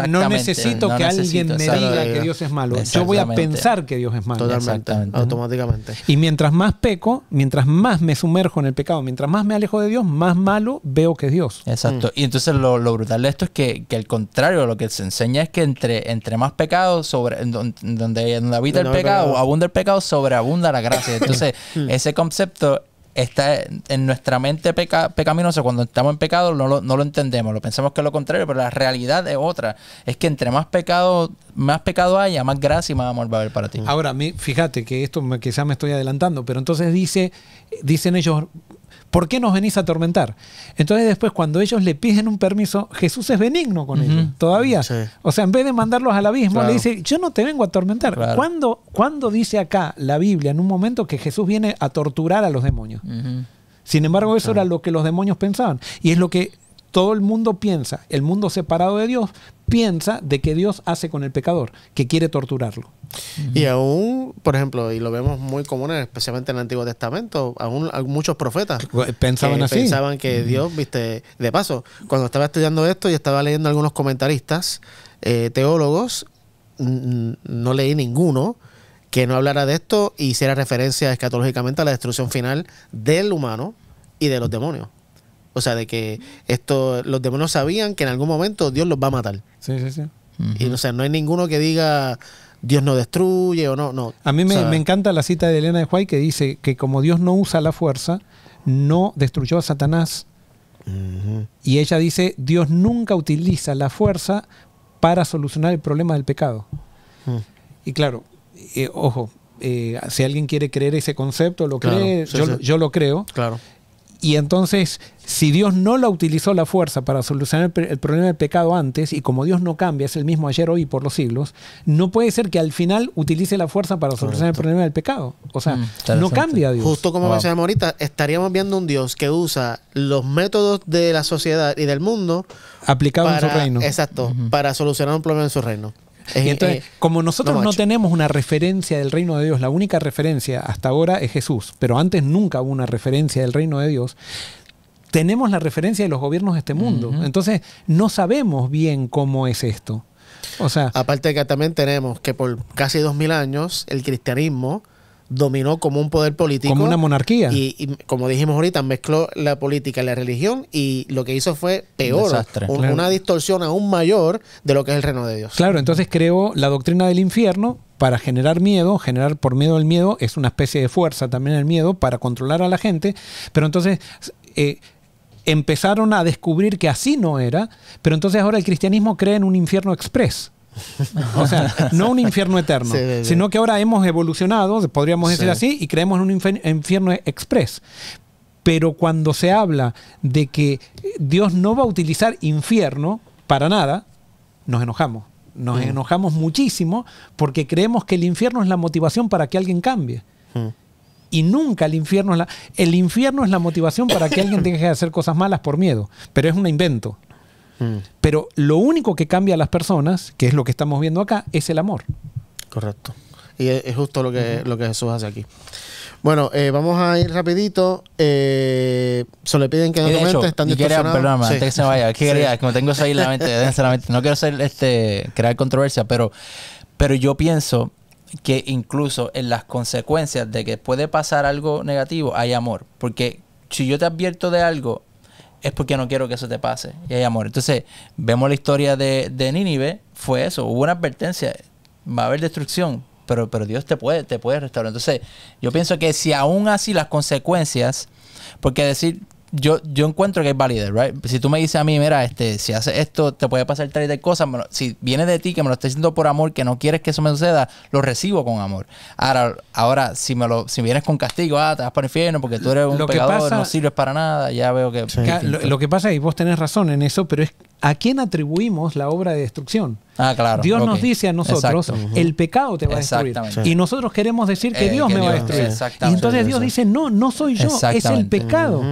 No necesito que alguien me diga que Dios es malo. Yo voy a pensar que Dios es malo. Totalmente, automáticamente. Y mientras más peco, mientras más me sumerjo en el pecado, mientras más me alejo de Dios, más malo veo que es Dios. Exacto. Y entonces lo brutal de esto es que al contrario, lo que se enseña es que entre más pecado, donde habita el pecado, abunda el pecado, sobreabunda la gracia. Entonces, ese concepto está en nuestra mente pecaminosa. Cuando estamos en pecado no lo entendemos, lo pensamos que es lo contrario, pero la realidad es otra. Es que entre más pecado haya, más gracia y más amor va a haber para ti. Ahora, fíjate que esto quizás me estoy adelantando, pero entonces dicen ellos, ¿por qué nos venís a atormentar? Entonces después cuando ellos le piden un permiso, Jesús es benigno con ellos, todavía. Sí. O sea, en vez de mandarlos al abismo, le dice, yo no te vengo a atormentar. Claro. ¿Cuándo dice acá la Biblia en un momento que Jesús viene a torturar a los demonios? Sin embargo, eso era lo que los demonios pensaban. Y es lo que todo el mundo piensa. El mundo separado de Dios piensa de que Dios hace con el pecador, que quiere torturarlo. Y aún, por ejemplo, y lo vemos muy común, especialmente en el Antiguo Testamento, aún muchos profetas pensaban que Dios, viste, de paso, cuando estaba estudiando esto y estaba leyendo algunos comentaristas, teólogos, no leí ninguno que no hablara de esto y hiciera referencia escatológicamente a la destrucción final del humano y de los demonios. O sea, de que los demonios sabían que en algún momento Dios los va a matar. Sí. Y o sea, no hay ninguno que diga Dios no destruye o no. A mí me encanta la cita de Elena de White que dice que como Dios no usa la fuerza, no destruyó a Satanás. Y ella dice, Dios nunca utiliza la fuerza para solucionar el problema del pecado. Y claro, ojo, si alguien quiere creer ese concepto, lo cree, Claro, sí, sí. yo lo creo. Claro. Y entonces, si Dios no la utilizó la fuerza para solucionar el problema del pecado antes, y como Dios no cambia, es el mismo ayer, hoy y por los siglos, no puede ser que al final utilice la fuerza para solucionar el problema del pecado. O sea, no cambia Dios. Justo como mencionamos ahorita, estaríamos viendo un Dios que usa los métodos de la sociedad y del mundo Aplicado en su reino. Exacto, para solucionar un problema en su reino. Y entonces, como nosotros no tenemos una referencia del reino de Dios, la única referencia hasta ahora es Jesús, pero antes nunca hubo una referencia del reino de Dios, tenemos la referencia de los gobiernos de este mundo. Entonces, no sabemos bien cómo es esto. O sea, aparte de que también tenemos que por casi 2000 años el cristianismo dominó como un poder político. Como una monarquía. Y como dijimos ahorita, mezcló la política y la religión, y lo que hizo fue peor, una distorsión aún mayor de lo que es el reino de Dios. Claro, entonces creó la doctrina del infierno para generar miedo, generar por medio del miedo, es una especie de fuerza también el miedo para controlar a la gente, pero entonces empezaron a descubrir que así no era, pero entonces ahora el cristianismo cree en un infierno express. O sea, no un infierno eterno, sino que ahora hemos evolucionado, podríamos decir así, y creemos en un infierno express. Pero cuando se habla de que Dios no va a utilizar infierno para nada, nos enojamos. Nos enojamos muchísimo porque creemos que el infierno es la motivación para que alguien cambie. Y nunca el infierno es la motivación para que alguien deje de hacer cosas malas por miedo. Pero es un invento. Pero lo único que cambia a las personas, que es lo que estamos viendo acá, es el amor. Correcto. Y es justo lo que Jesús hace aquí. Bueno, vamos a ir rapidito. Se le piden que no comente, están distorsionados. Perdóname, antes que se vaya, quería, como tengo eso ahí en la mente, no quiero crear controversia, pero yo pienso que incluso en las consecuencias de que puede pasar algo negativo, hay amor. Porque si yo te advierto de algo, es porque no quiero que eso te pase. Y hay amor. Entonces, vemos la historia de Nínive, fue eso. Hubo una advertencia. Va a haber destrucción, pero Dios te puede restaurar. Entonces, yo pienso que si aún así las consecuencias, porque decir, yo encuentro que es válida, right? Si tú me dices a mí, mira, si haces esto, te puede pasar tal y tal cosa, si viene de ti, que me lo estás diciendo por amor, que no quieres que eso me suceda, lo recibo con amor. Ahora si vienes con castigo, te vas para el infierno porque tú eres un pecador, no sirves para nada, ya veo que... Sí. Lo que pasa es, y vos tenés razón en eso, pero es ¿a quién atribuimos la obra de destrucción? Claro. Dios nos dice a nosotros, el pecado te va a destruir. Sí. Y nosotros queremos decir que Dios me va a destruir. Y entonces Dios dice, no soy yo, es el pecado.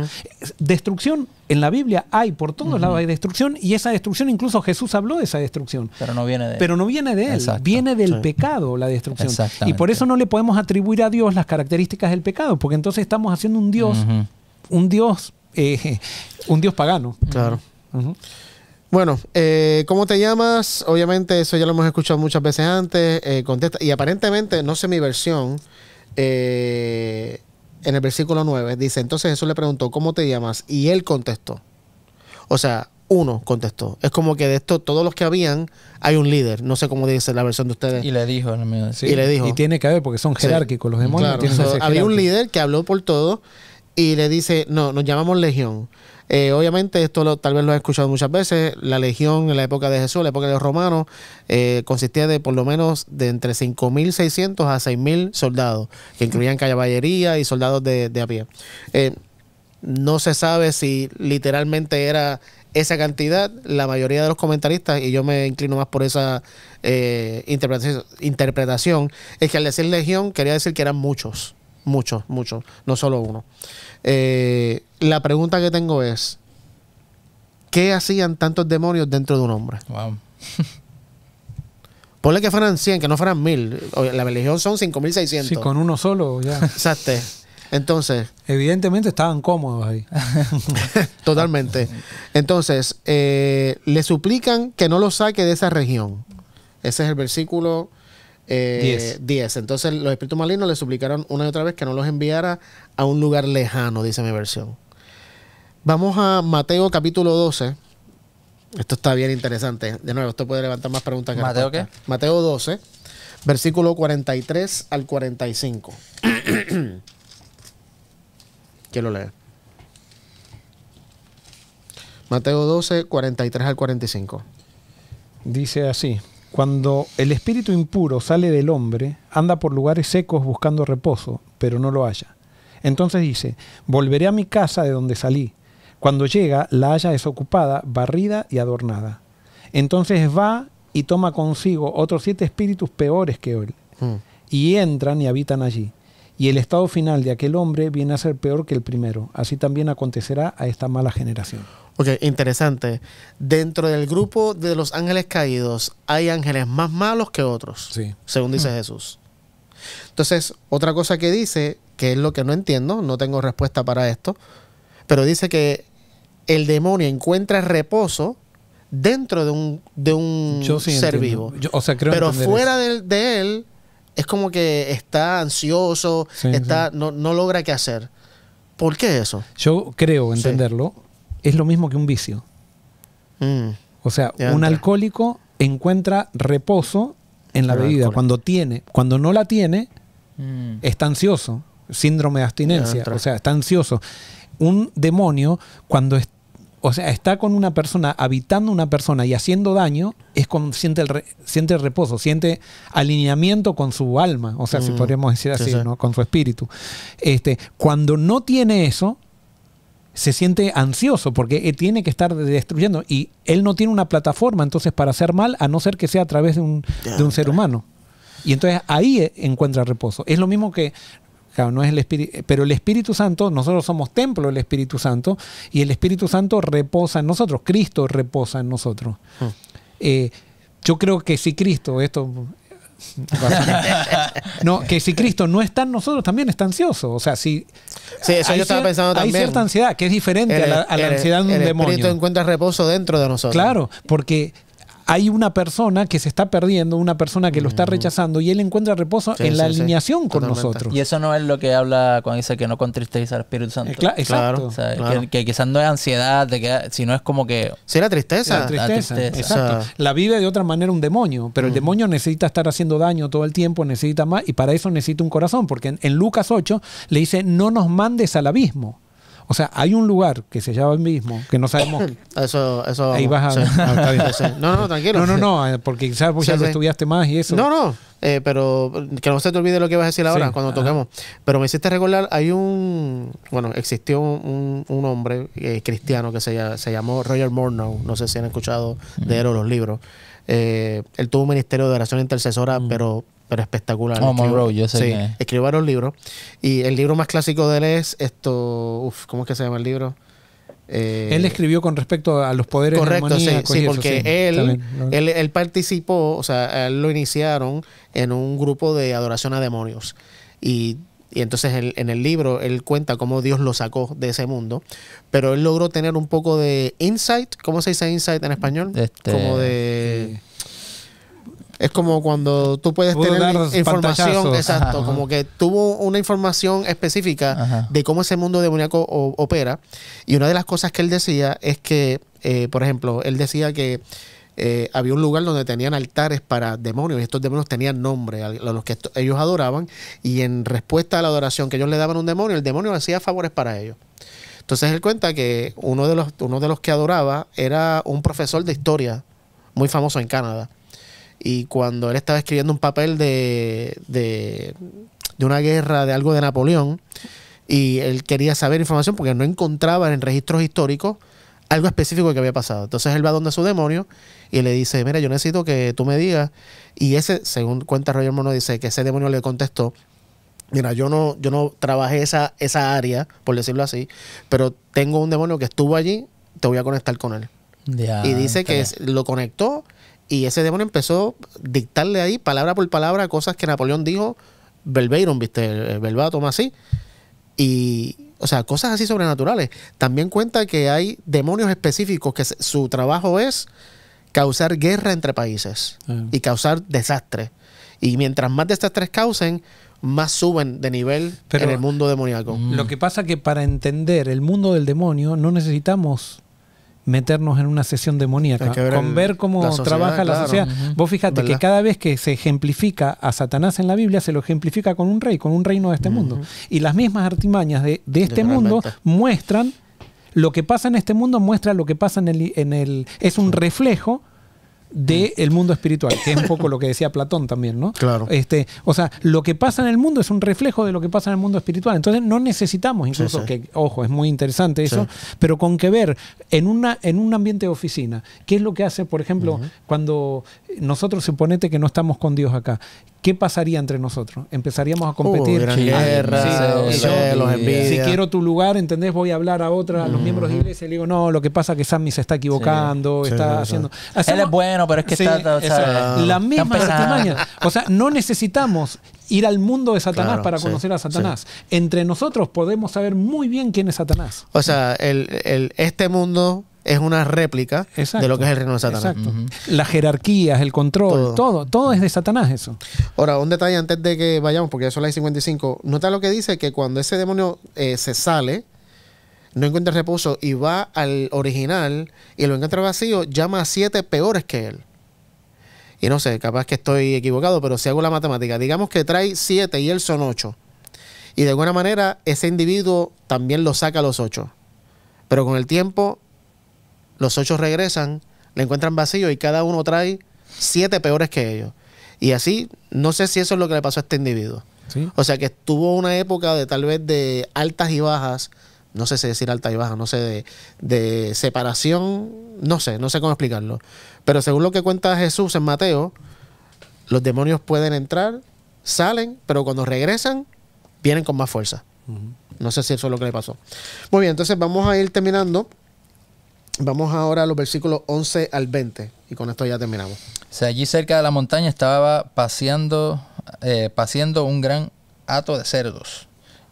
Destrucción, en la Biblia hay, por todos lados hay destrucción, y esa destrucción, incluso Jesús habló de esa destrucción. Pero no viene de él. Pero no viene de él, viene del pecado la destrucción. Y por eso no le podemos atribuir a Dios las características del pecado, porque entonces estamos haciendo un Dios pagano. Claro. Bueno, ¿cómo te llamas? Obviamente eso ya lo hemos escuchado muchas veces antes. Contesta. Y aparentemente, no sé mi versión, en el versículo 9 dice, entonces Jesús le preguntó, ¿cómo te llamas? Y él contestó. O sea, uno contestó. Es como que de esto, todos los que habían, hay un líder. No sé cómo dice la versión de ustedes. Y le dijo. Y le dijo. Y tiene que haber, porque son jerárquicos los demonios. Claro. Había un líder que habló por todo y le dice, no, nos llamamos Legión. Obviamente esto tal vez lo he escuchado muchas veces. La legión en la época de Jesús, en la época de los romanos, consistía de por lo menos de entre 5.600 a 6.000 soldados, que incluían caballería y soldados de a pie. No se sabe si literalmente era esa cantidad. La mayoría de los comentaristas, y yo me inclino más por esa interpretación, es que al decir legión quería decir que eran muchos, no solo uno. La pregunta que tengo es, ¿qué hacían tantos demonios dentro de un hombre? Wow. Ponle que fueran 100, que no fueran 1.000. La legión son 5.600. Sí, con uno solo ya. Exacto. Entonces, evidentemente estaban cómodos ahí. Totalmente. Entonces, le suplican que no los saque de esa región. Ese es el versículo 10. Entonces los espíritus malignos le suplicaron una y otra vez que no los enviara a un lugar lejano, dice mi versión. Vamos a Mateo capítulo 12. Esto está bien interesante. De nuevo, esto puede levantar más preguntas que ¿Mateo respuestas. qué? Mateo 12, versículo 43 al 45. ¿Quién lo lee? Mateo 12, 43 al 45. Dice así. cuando el espíritu impuro sale del hombre, anda por lugares secos buscando reposo, pero no lo halla. Entonces dice, volveré a mi casa de donde salí. Cuando llega, la halla desocupada, barrida y adornada. Entonces va y toma consigo otros 7 espíritus peores que él, y entran y habitan allí. Y el estado final de aquel hombre viene a ser peor que el primero. Así también acontecerá a esta mala generación. Ok, interesante. Dentro del grupo de los ángeles caídos hay ángeles más malos que otros, Sí. según dice Jesús. Entonces, otra cosa que dice, que es lo que no entiendo, no tengo respuesta para esto, pero dice que el demonio encuentra reposo dentro de un Yo sí ser entiendo. vivo. O sea, creo Pero entender fuera eso. de él, es como que está ansioso, Sí, está, sí. no logra qué hacer. ¿Por qué eso? Yo creo entenderlo. Es lo mismo que un vicio. Mm, O sea, Ya un entra. alcohólico encuentra reposo en la En el bebida. alcohol. Cuando no la tiene, está ansioso. Síndrome de Ya abstinencia. entra. O sea, está ansioso. Un demonio, cuando está con una persona, habitando una persona y haciendo daño, es cuando siente el reposo, siente alineamiento con su alma. O sea, si podríamos decir Sí, así, sí. ¿no? Con su espíritu. Cuando no tiene eso, se siente ansioso porque tiene que estar destruyendo y él no tiene una plataforma entonces para hacer mal, a no ser que sea a través de un ser humano. Y entonces ahí encuentra reposo. Es lo mismo que, claro, no es el Espíritu, pero el Espíritu Santo, nosotros somos templo del Espíritu Santo y el Espíritu Santo reposa en nosotros, Cristo reposa en nosotros. Yo creo que si Cristo, que si Cristo no está en nosotros, también está ansioso. O sea, si Sí, eso yo estaba pensando hay también. cierta ansiedad que es diferente a la ansiedad de un el demonio. espíritu encuentra reposo dentro de nosotros. Claro, porque hay una persona que se está perdiendo, una persona que lo está rechazando y él encuentra reposo Sí, en la sí, sí. alineación con Totalmente. nosotros. Y eso no es lo que habla cuando dice que no contristéis al Espíritu Santo. Exacto. Claro. O sea, Claro. que quizás no es ansiedad, sino es como que... Sí, la tristeza. La tristeza, tristeza. exacto. O sea, La vive de otra manera un demonio, pero el demonio necesita estar haciendo daño todo el tiempo, necesita más, y para eso necesita un corazón, porque en Lucas 8 le dice, no nos mandes al abismo. O sea, hay un lugar que se llama abismo, que no sabemos. Eso Ahí vas a... sí. está bien. Sí. No, tranquilo. No, porque quizás vos Sí, ya lo sí. estudiaste más y eso. No, pero que no se te olvide lo que ibas a decir ahora Sí, cuando ajá. toquemos. Pero me hiciste recordar, existió un hombre cristiano que se llamó Roger Morneau, no sé si han escuchado de él o los libros. Él tuvo un ministerio de oración intercesora, pero espectacular. Oh, Monroe, yo sé sí, que- escribió varios libros. Y el libro más clásico de él es ¿cómo es que se llama el libro? Él escribió con respecto a los poderes Correcto, sí, demoníacos y sí, eso, porque sí. Está bien. él participó, o sea, a él lo iniciaron en un grupo de adoración a demonios. Y entonces en el libro él cuenta cómo Dios lo sacó de ese mundo, pero él logró tener un poco de insight. ¿Cómo se dice insight en español? Como de... Es como cuando tú puedes Puedo tener dar información, pantallazos. exacto, Ajá. como que tuvo una información específica Ajá. de cómo ese mundo demoníaco opera. Y una de las cosas que él decía es que, por ejemplo, él decía que había un lugar donde tenían altares para demonios y estos demonios tenían nombre a los que ellos adoraban, y en respuesta a la adoración que ellos le daban a un demonio, el demonio hacía favores para ellos. Entonces él cuenta que uno de los que adoraba era un profesor de historia muy famoso en Canadá. Y cuando él estaba escribiendo un papel de una guerra, de algo de Napoleón, y él quería saber información porque no encontraba en registros históricos algo específico que había pasado. Entonces él va donde su demonio y le dice, mira, yo necesito que tú me digas. Y según cuenta Roger Morneau, dice que ese demonio le contestó, mira, yo no trabajé esa área, por decirlo así, pero tengo un demonio que estuvo allí, te voy a conectar con él. Y dice que lo conectó y ese demonio empezó a dictarle ahí palabra por palabra cosas que Napoleón dijo verbatim, ¿viste? El verbatim así. Y, o sea, cosas así sobrenaturales. También cuenta que hay demonios específicos que su trabajo es causar guerra entre países y causar desastres. Y mientras más desastres causen, más suben de nivel Pero en el mundo demoníaco. Lo que pasa que para entender el mundo del demonio no necesitamos meternos en una sesión demoníaca. Hay que ver Con ver cómo la sociedad, trabaja la claro. sociedad. Vos fíjate ¿Verdad? que cada vez que se ejemplifica a Satanás en la Biblia, se lo ejemplifica con un rey, con un reino de este mundo. Y las mismas artimañas de este mundo Literalmente. muestran lo que pasa en este mundo, muestra lo que pasa en el es un reflejo del mundo espiritual, que es un poco lo que decía Platón también, ¿no? Claro. O sea, lo que pasa en el mundo es un reflejo de lo que pasa en el mundo espiritual. Entonces no necesitamos incluso Sí. que, ojo, es muy interesante eso, Sí. pero con que ver en un ambiente de oficina, ¿qué es lo que hace, por ejemplo, cuando nosotros suponete que no estamos con Dios acá? ¿Qué pasaría entre nosotros? Empezaríamos a competir. Gran Sí, guerra, sí, celos, Si envidia. quiero tu lugar, ¿entendés? Voy a hablar a los miembros de iglesia y le digo, no, lo que pasa es que Sammy se está equivocando, Sí, está sí, haciendo... Él es bueno, pero es que Sí, está... eso, ¿sabes? la misma Está empezando. artimaña. O sea, no necesitamos ir al mundo de Satanás Claro, para sí, conocer a Satanás. Entre nosotros podemos saber muy bien quién es Satanás. O sea, este mundo es una réplica Exacto. de lo que es el reino de Satanás. Exacto. Las jerarquías, el control, todo es de Satanás eso. Ahora, un detalle antes de que vayamos, porque eso es la 55. Nota lo que dice, que cuando ese demonio se sale, no encuentra reposo y va al original y lo encuentra vacío, llama a 7 peores que él. Y no sé, capaz que estoy equivocado, pero si hago la matemática, digamos que trae 7 y él son 8. Y de alguna manera ese individuo también lo saca a los 8. Pero con el tiempo, los 8 regresan, le encuentran vacío y cada uno trae 7 peores que ellos. Y así, no sé si eso es lo que le pasó a este individuo. ¿Sí? O sea que tuvo una época de tal vez de altas y bajas, no sé si decir altas y bajas, no sé, de separación, no sé cómo explicarlo. Pero según lo que cuenta Jesús en Mateo, los demonios pueden entrar, salen, pero cuando regresan, vienen con más fuerza. No sé si eso es lo que le pasó. Muy bien, entonces vamos a ir terminando. Vamos ahora a los versículos 11 al 20 y con esto ya terminamos. O sea, allí cerca de la montaña estaba paciendo un gran hato de cerdos.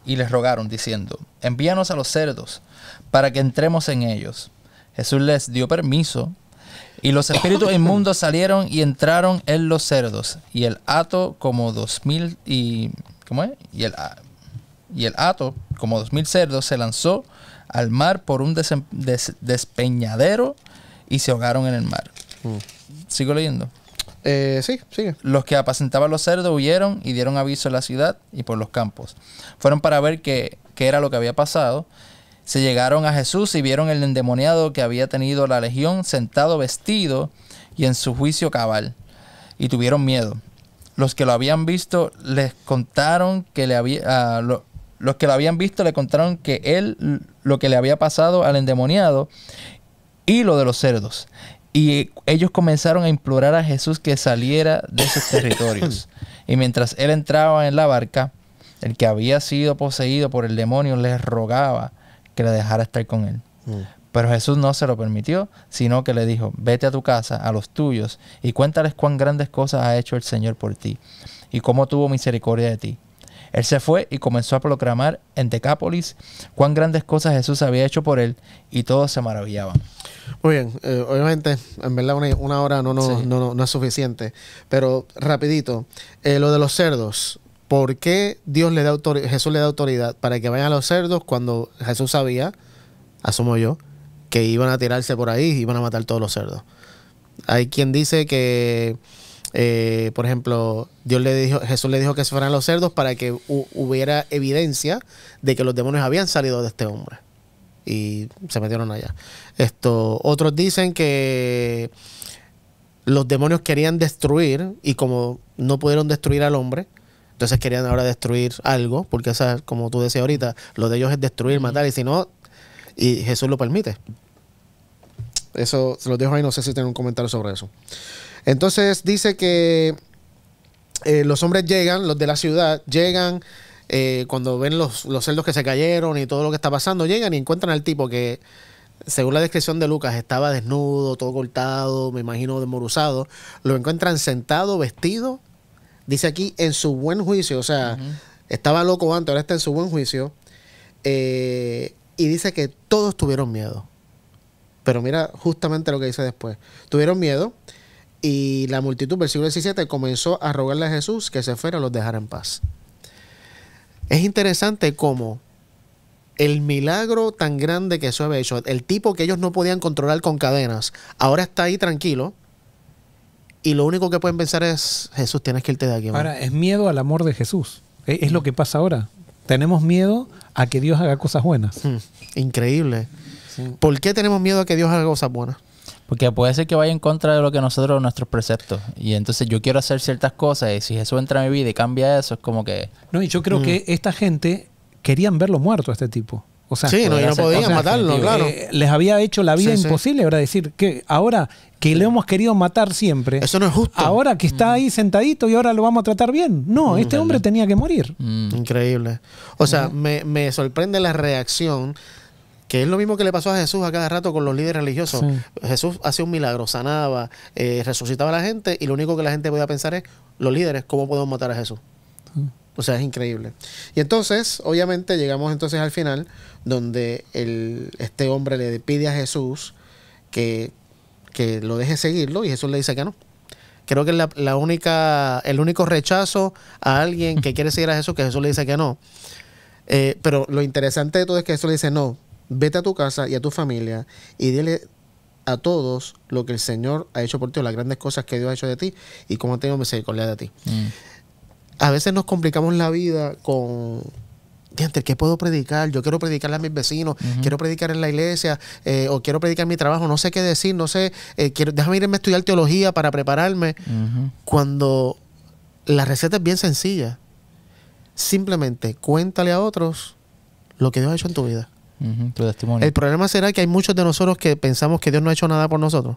Y les rogaron, diciendo, envíanos a los cerdos, para que entremos en ellos. Jesús les dio permiso, y los espíritus inmundos salieron y entraron en los cerdos. Y el hato, como 2000 y... ¿Cómo es? Y el hato, como 2000 cerdos, se lanzó al mar por un despeñadero y se ahogaron en el mar. ¿Sigo leyendo? Sí, sigue. Los que apacentaban los cerdos huyeron y dieron aviso en la ciudad y por los campos. Fueron para ver qué era lo que había pasado. Se llegaron a Jesús y vieron el endemoniado que había tenido la legión sentado vestido y en su juicio cabal. Y tuvieron miedo. Los que lo habían visto les contaron que los que lo habían visto le contaron que él lo que le había pasado al endemoniado y lo de los cerdos. Y ellos comenzaron a implorar a Jesús que saliera de sus territorios. Y mientras él entraba en la barca, el que había sido poseído por el demonio les rogaba que le dejara estar con él. Pero Jesús no se lo permitió, sino que le dijo, vete a tu casa, a los tuyos, y cuéntales cuán grandes cosas ha hecho el Señor por ti, y cómo tuvo misericordia de ti. Él se fue y comenzó a proclamar en Decápolis cuán grandes cosas Jesús había hecho por él, y todos se maravillaban. Muy bien, obviamente, en verdad una hora no es suficiente, pero rapidito, lo de los cerdos, ¿por qué Jesús le da autoridad para que vayan a los cerdos cuando Jesús sabía, asumo yo, que iban a tirarse por ahí y iban a matar todos los cerdos? Hay quien dice que, por ejemplo, Jesús le dijo que se fueran los cerdos para que hubiera evidencia de que los demonios habían salido de este hombre. Y se metieron allá. Otros dicen que los demonios querían destruir y como no pudieron destruir al hombre, entonces querían ahora destruir algo, porque como tú decías ahorita, lo de ellos es destruir, matar, y si no, y Jesús lo permite. Eso se los dejo ahí, no sé si tienen un comentario sobre eso. Entonces dice que los hombres llegan, los de la ciudad, llegan cuando ven los cerdos que se cayeron y todo lo que está pasando, llegan y encuentran al tipo que, según la descripción de Lucas, estaba desnudo, todo cortado, me imagino desmoruzado. Lo encuentran sentado, vestido, dice aquí, en su buen juicio. O sea, estaba loco antes, ahora está en su buen juicio. Y dice que todos tuvieron miedo. Pero mira justamente lo que dice después. Tuvieron miedo y la multitud, versículo 17, comenzó a rogarle a Jesús que se fuera y los dejara en paz. Es interesante cómo el milagro tan grande que Jesús había hecho, el tipo que ellos no podían controlar con cadenas, ahora está ahí tranquilo y lo único que pueden pensar es, Jesús, tienes que irte de aquí. Ahora, es miedo al amor de Jesús. Es lo que pasa ahora. Tenemos miedo a que Dios haga cosas buenas. Increíble. Sí. ¿Por qué tenemos miedo a que Dios haga cosas buenas? Porque puede ser que vaya en contra de lo que nosotros, nuestros preceptos. Y entonces yo quiero hacer ciertas cosas y si Jesús entra en mi vida y cambia eso, es como que... No, y yo creo que esta gente querían verlo muerto a este tipo. O sea, Sí, no, y no podían matarlo, claro. Les había hecho la vida Sí, sí. imposible. Ahora decir que ahora que lo hemos querido matar siempre, Eso no es justo. ahora que está ahí sentadito y ahora lo vamos a tratar bien. No, este hombre tenía que morir. Increíble. O sea, me sorprende la reacción, que es lo mismo que le pasó a Jesús a cada rato con los líderes religiosos. Sí. Jesús hacía un milagro, sanaba, resucitaba a la gente, y lo único que la gente podía pensar es, los líderes, ¿cómo podemos matar a Jesús? O sea, es increíble. Y entonces, obviamente, llegamos entonces al final, donde este hombre le pide a Jesús que lo deje seguirlo, y Jesús le dice que no. Creo que es el único rechazo a alguien que quiere seguir a Jesús, que Jesús le dice que no. Pero lo interesante de todo es que Jesús le dice, no, vete a tu casa y a tu familia y dile a todos lo que el Señor ha hecho por ti, las grandes cosas que Dios ha hecho de ti y cómo ha tenido misericordia de ti. A veces nos complicamos la vida con... ¿Qué puedo predicar? Yo quiero predicarle a mis vecinos, quiero predicar en la iglesia, o quiero predicar en mi trabajo, no sé qué decir, no sé, déjame irme a estudiar teología para prepararme. Cuando la receta es bien sencilla. Simplemente cuéntale a otros lo que Dios ha hecho en tu vida. Tu testimonio. El problema será que hay muchos de nosotros que pensamos que Dios no ha hecho nada por nosotros.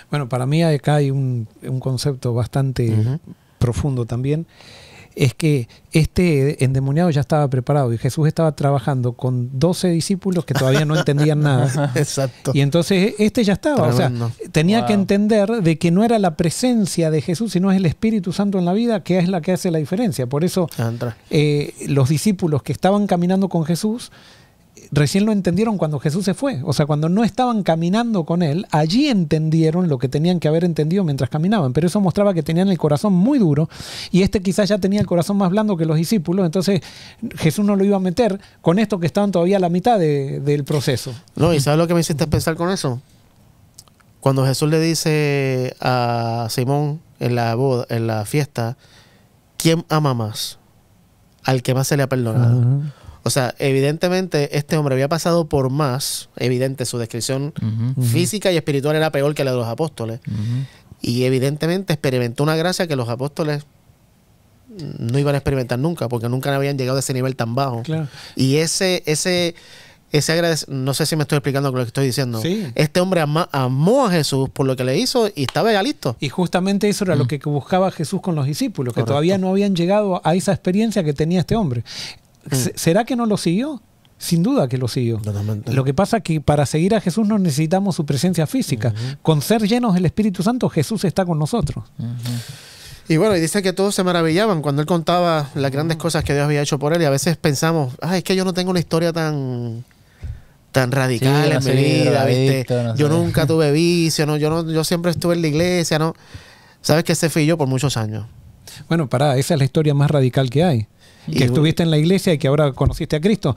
Bueno, para mí acá hay un concepto bastante profundo también. Es que este endemoniado ya estaba preparado y Jesús estaba trabajando con 12 discípulos que todavía no entendían nada. Exacto. Y entonces este ya estaba. Tremendo. O sea, tenía que entender de que no era la presencia de Jesús, sino es el Espíritu Santo en la vida que es la que hace la diferencia. Por eso los discípulos que estaban caminando con Jesús recién lo entendieron cuando Jesús se fue. O sea, cuando no estaban caminando con él, allí entendieron lo que tenían que haber entendido mientras caminaban. Pero eso mostraba que tenían el corazón muy duro y quizás ya tenía el corazón más blando que los discípulos. Entonces Jesús no lo iba a meter con esto que estaban todavía a la mitad del proceso. No, ¿y sabes lo que me hiciste pensar con eso? Cuando Jesús le dice a Simón en la boda, en la fiesta, ¿quién ama más? Al que más se le ha perdonado. O sea, evidentemente este hombre había pasado por más, evidente, su descripción física y espiritual era peor que la de los apóstoles. Y evidentemente experimentó una gracia que los apóstoles no iban a experimentar nunca, porque nunca habían llegado a ese nivel tan bajo. Claro. Y ese no sé si me estoy explicando con lo que estoy diciendo. Sí. Este hombre amó a Jesús por lo que le hizo y estaba ya listo. Y justamente eso era lo que buscaba Jesús con los discípulos, que todavía no habían llegado a esa experiencia que tenía este hombre. ¿Será que no lo siguió? Sin duda que lo siguió. Totalmente. Lo que pasa es que para seguir a Jesús no necesitamos su presencia física. Con ser llenos del Espíritu Santo, Jesús está con nosotros. Y bueno, y dice que todos se maravillaban cuando él contaba las grandes cosas que Dios había hecho por él. Y a veces pensamos, es que yo no tengo una historia tan radical en mi vida, ¿viste? Yo nunca tuve vicio, ¿no? Yo siempre estuve en la iglesia, ¿no? Sabes que ese fui yo por muchos años. Bueno, esa es la historia más radical que hay. Que estuviste en la iglesia y que ahora conociste a Cristo.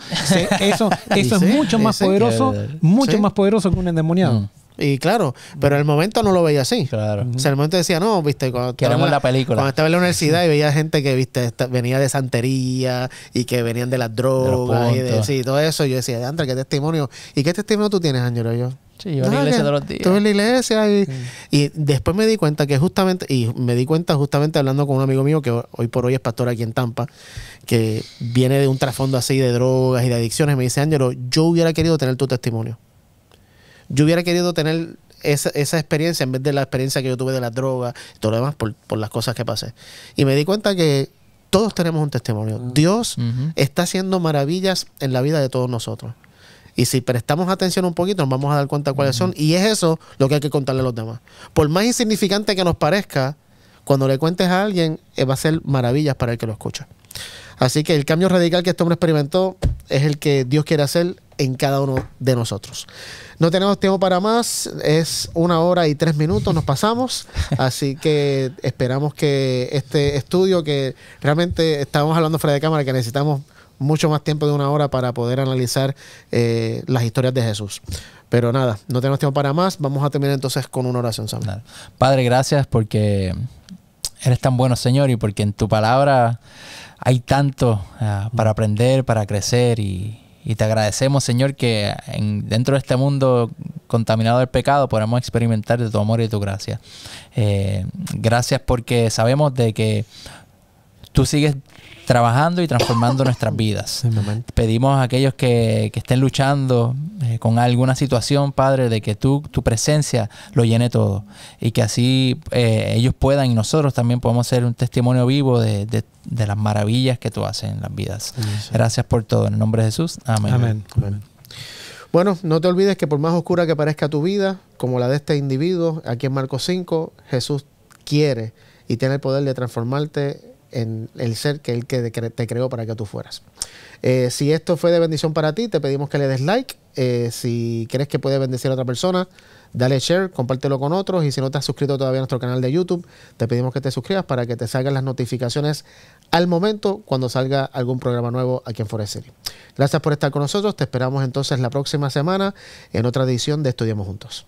Eso es mucho más poderoso, más poderoso que un endemoniado. Y claro, pero al momento no lo veía así. Claro. O sea, al momento decía, no, viste, queremos la película. Cuando estaba en la universidad y veía gente que, viste, venía de santería y que venían de las drogas y todo eso, yo decía, André, qué testimonio. ¿Y qué testimonio tú tienes, Ángelo? Yo, sí, yo en la iglesia todos los días. Estuve en la iglesia y después me di cuenta que justamente hablando con un amigo mío que hoy por hoy es pastor aquí en Tampa, que viene de un trasfondo así de drogas y de adicciones, me dice, Ángelo, yo hubiera querido tener tu testimonio. Yo hubiera querido tener esa experiencia en vez de la experiencia que yo tuve de las drogas y todo lo demás por las cosas que pasé. Y me di cuenta que todos tenemos un testimonio. Dios está haciendo maravillas en la vida de todos nosotros. Y si prestamos atención un poquito, nos vamos a dar cuenta cuáles son. Y es eso lo que hay que contarle a los demás. Por más insignificante que nos parezca, cuando le cuentes a alguien, va a ser maravillas para el que lo escucha. Así que el cambio radical que este hombre experimentó es el que Dios quiere hacer en cada uno de nosotros. No tenemos tiempo para más, es 1 hora y 3 minutos, nos pasamos, así que esperamos que este estudio, que realmente estábamos hablando fuera de cámara, que necesitamos mucho más tiempo de 1 hora para poder analizar las historias de Jesús. Pero nada, no tenemos tiempo para más, vamos a terminar entonces con una oración, Sam. Padre, gracias porque eres tan bueno, Señor, y porque en tu palabra hay tanto para aprender, para crecer y Y te agradecemos, Señor, que dentro de este mundo contaminado del pecado podamos experimentar de tu amor y de tu gracia. Gracias porque sabemos de que tú sigues trabajando y transformando nuestras vidas. Pedimos a aquellos que estén luchando con alguna situación, Padre, de que tu presencia lo llene todo y que así ellos puedan y nosotros también podamos ser un testimonio vivo de las maravillas que tú haces en las vidas. Gracias por todo. En el nombre de Jesús. Amén. Amén. Amén. Bueno, no te olvides que por más oscura que parezca tu vida, como la de este individuo, aquí en Marcos 5, Jesús quiere y tiene el poder de transformarte en el ser que Él te creó para que tú fueras. Si esto fue de bendición para ti, te pedimos que le des like. Si crees que puede bendecir a otra persona, dale share, compártelo con otros. Y si no te has suscrito todavía a nuestro canal de YouTube, te pedimos que te suscribas para que te salgan las notificaciones al momento cuando salga algún programa nuevo aquí en Forest City. Gracias por estar con nosotros. Te esperamos entonces la próxima semana en otra edición de Estudiemos Juntos.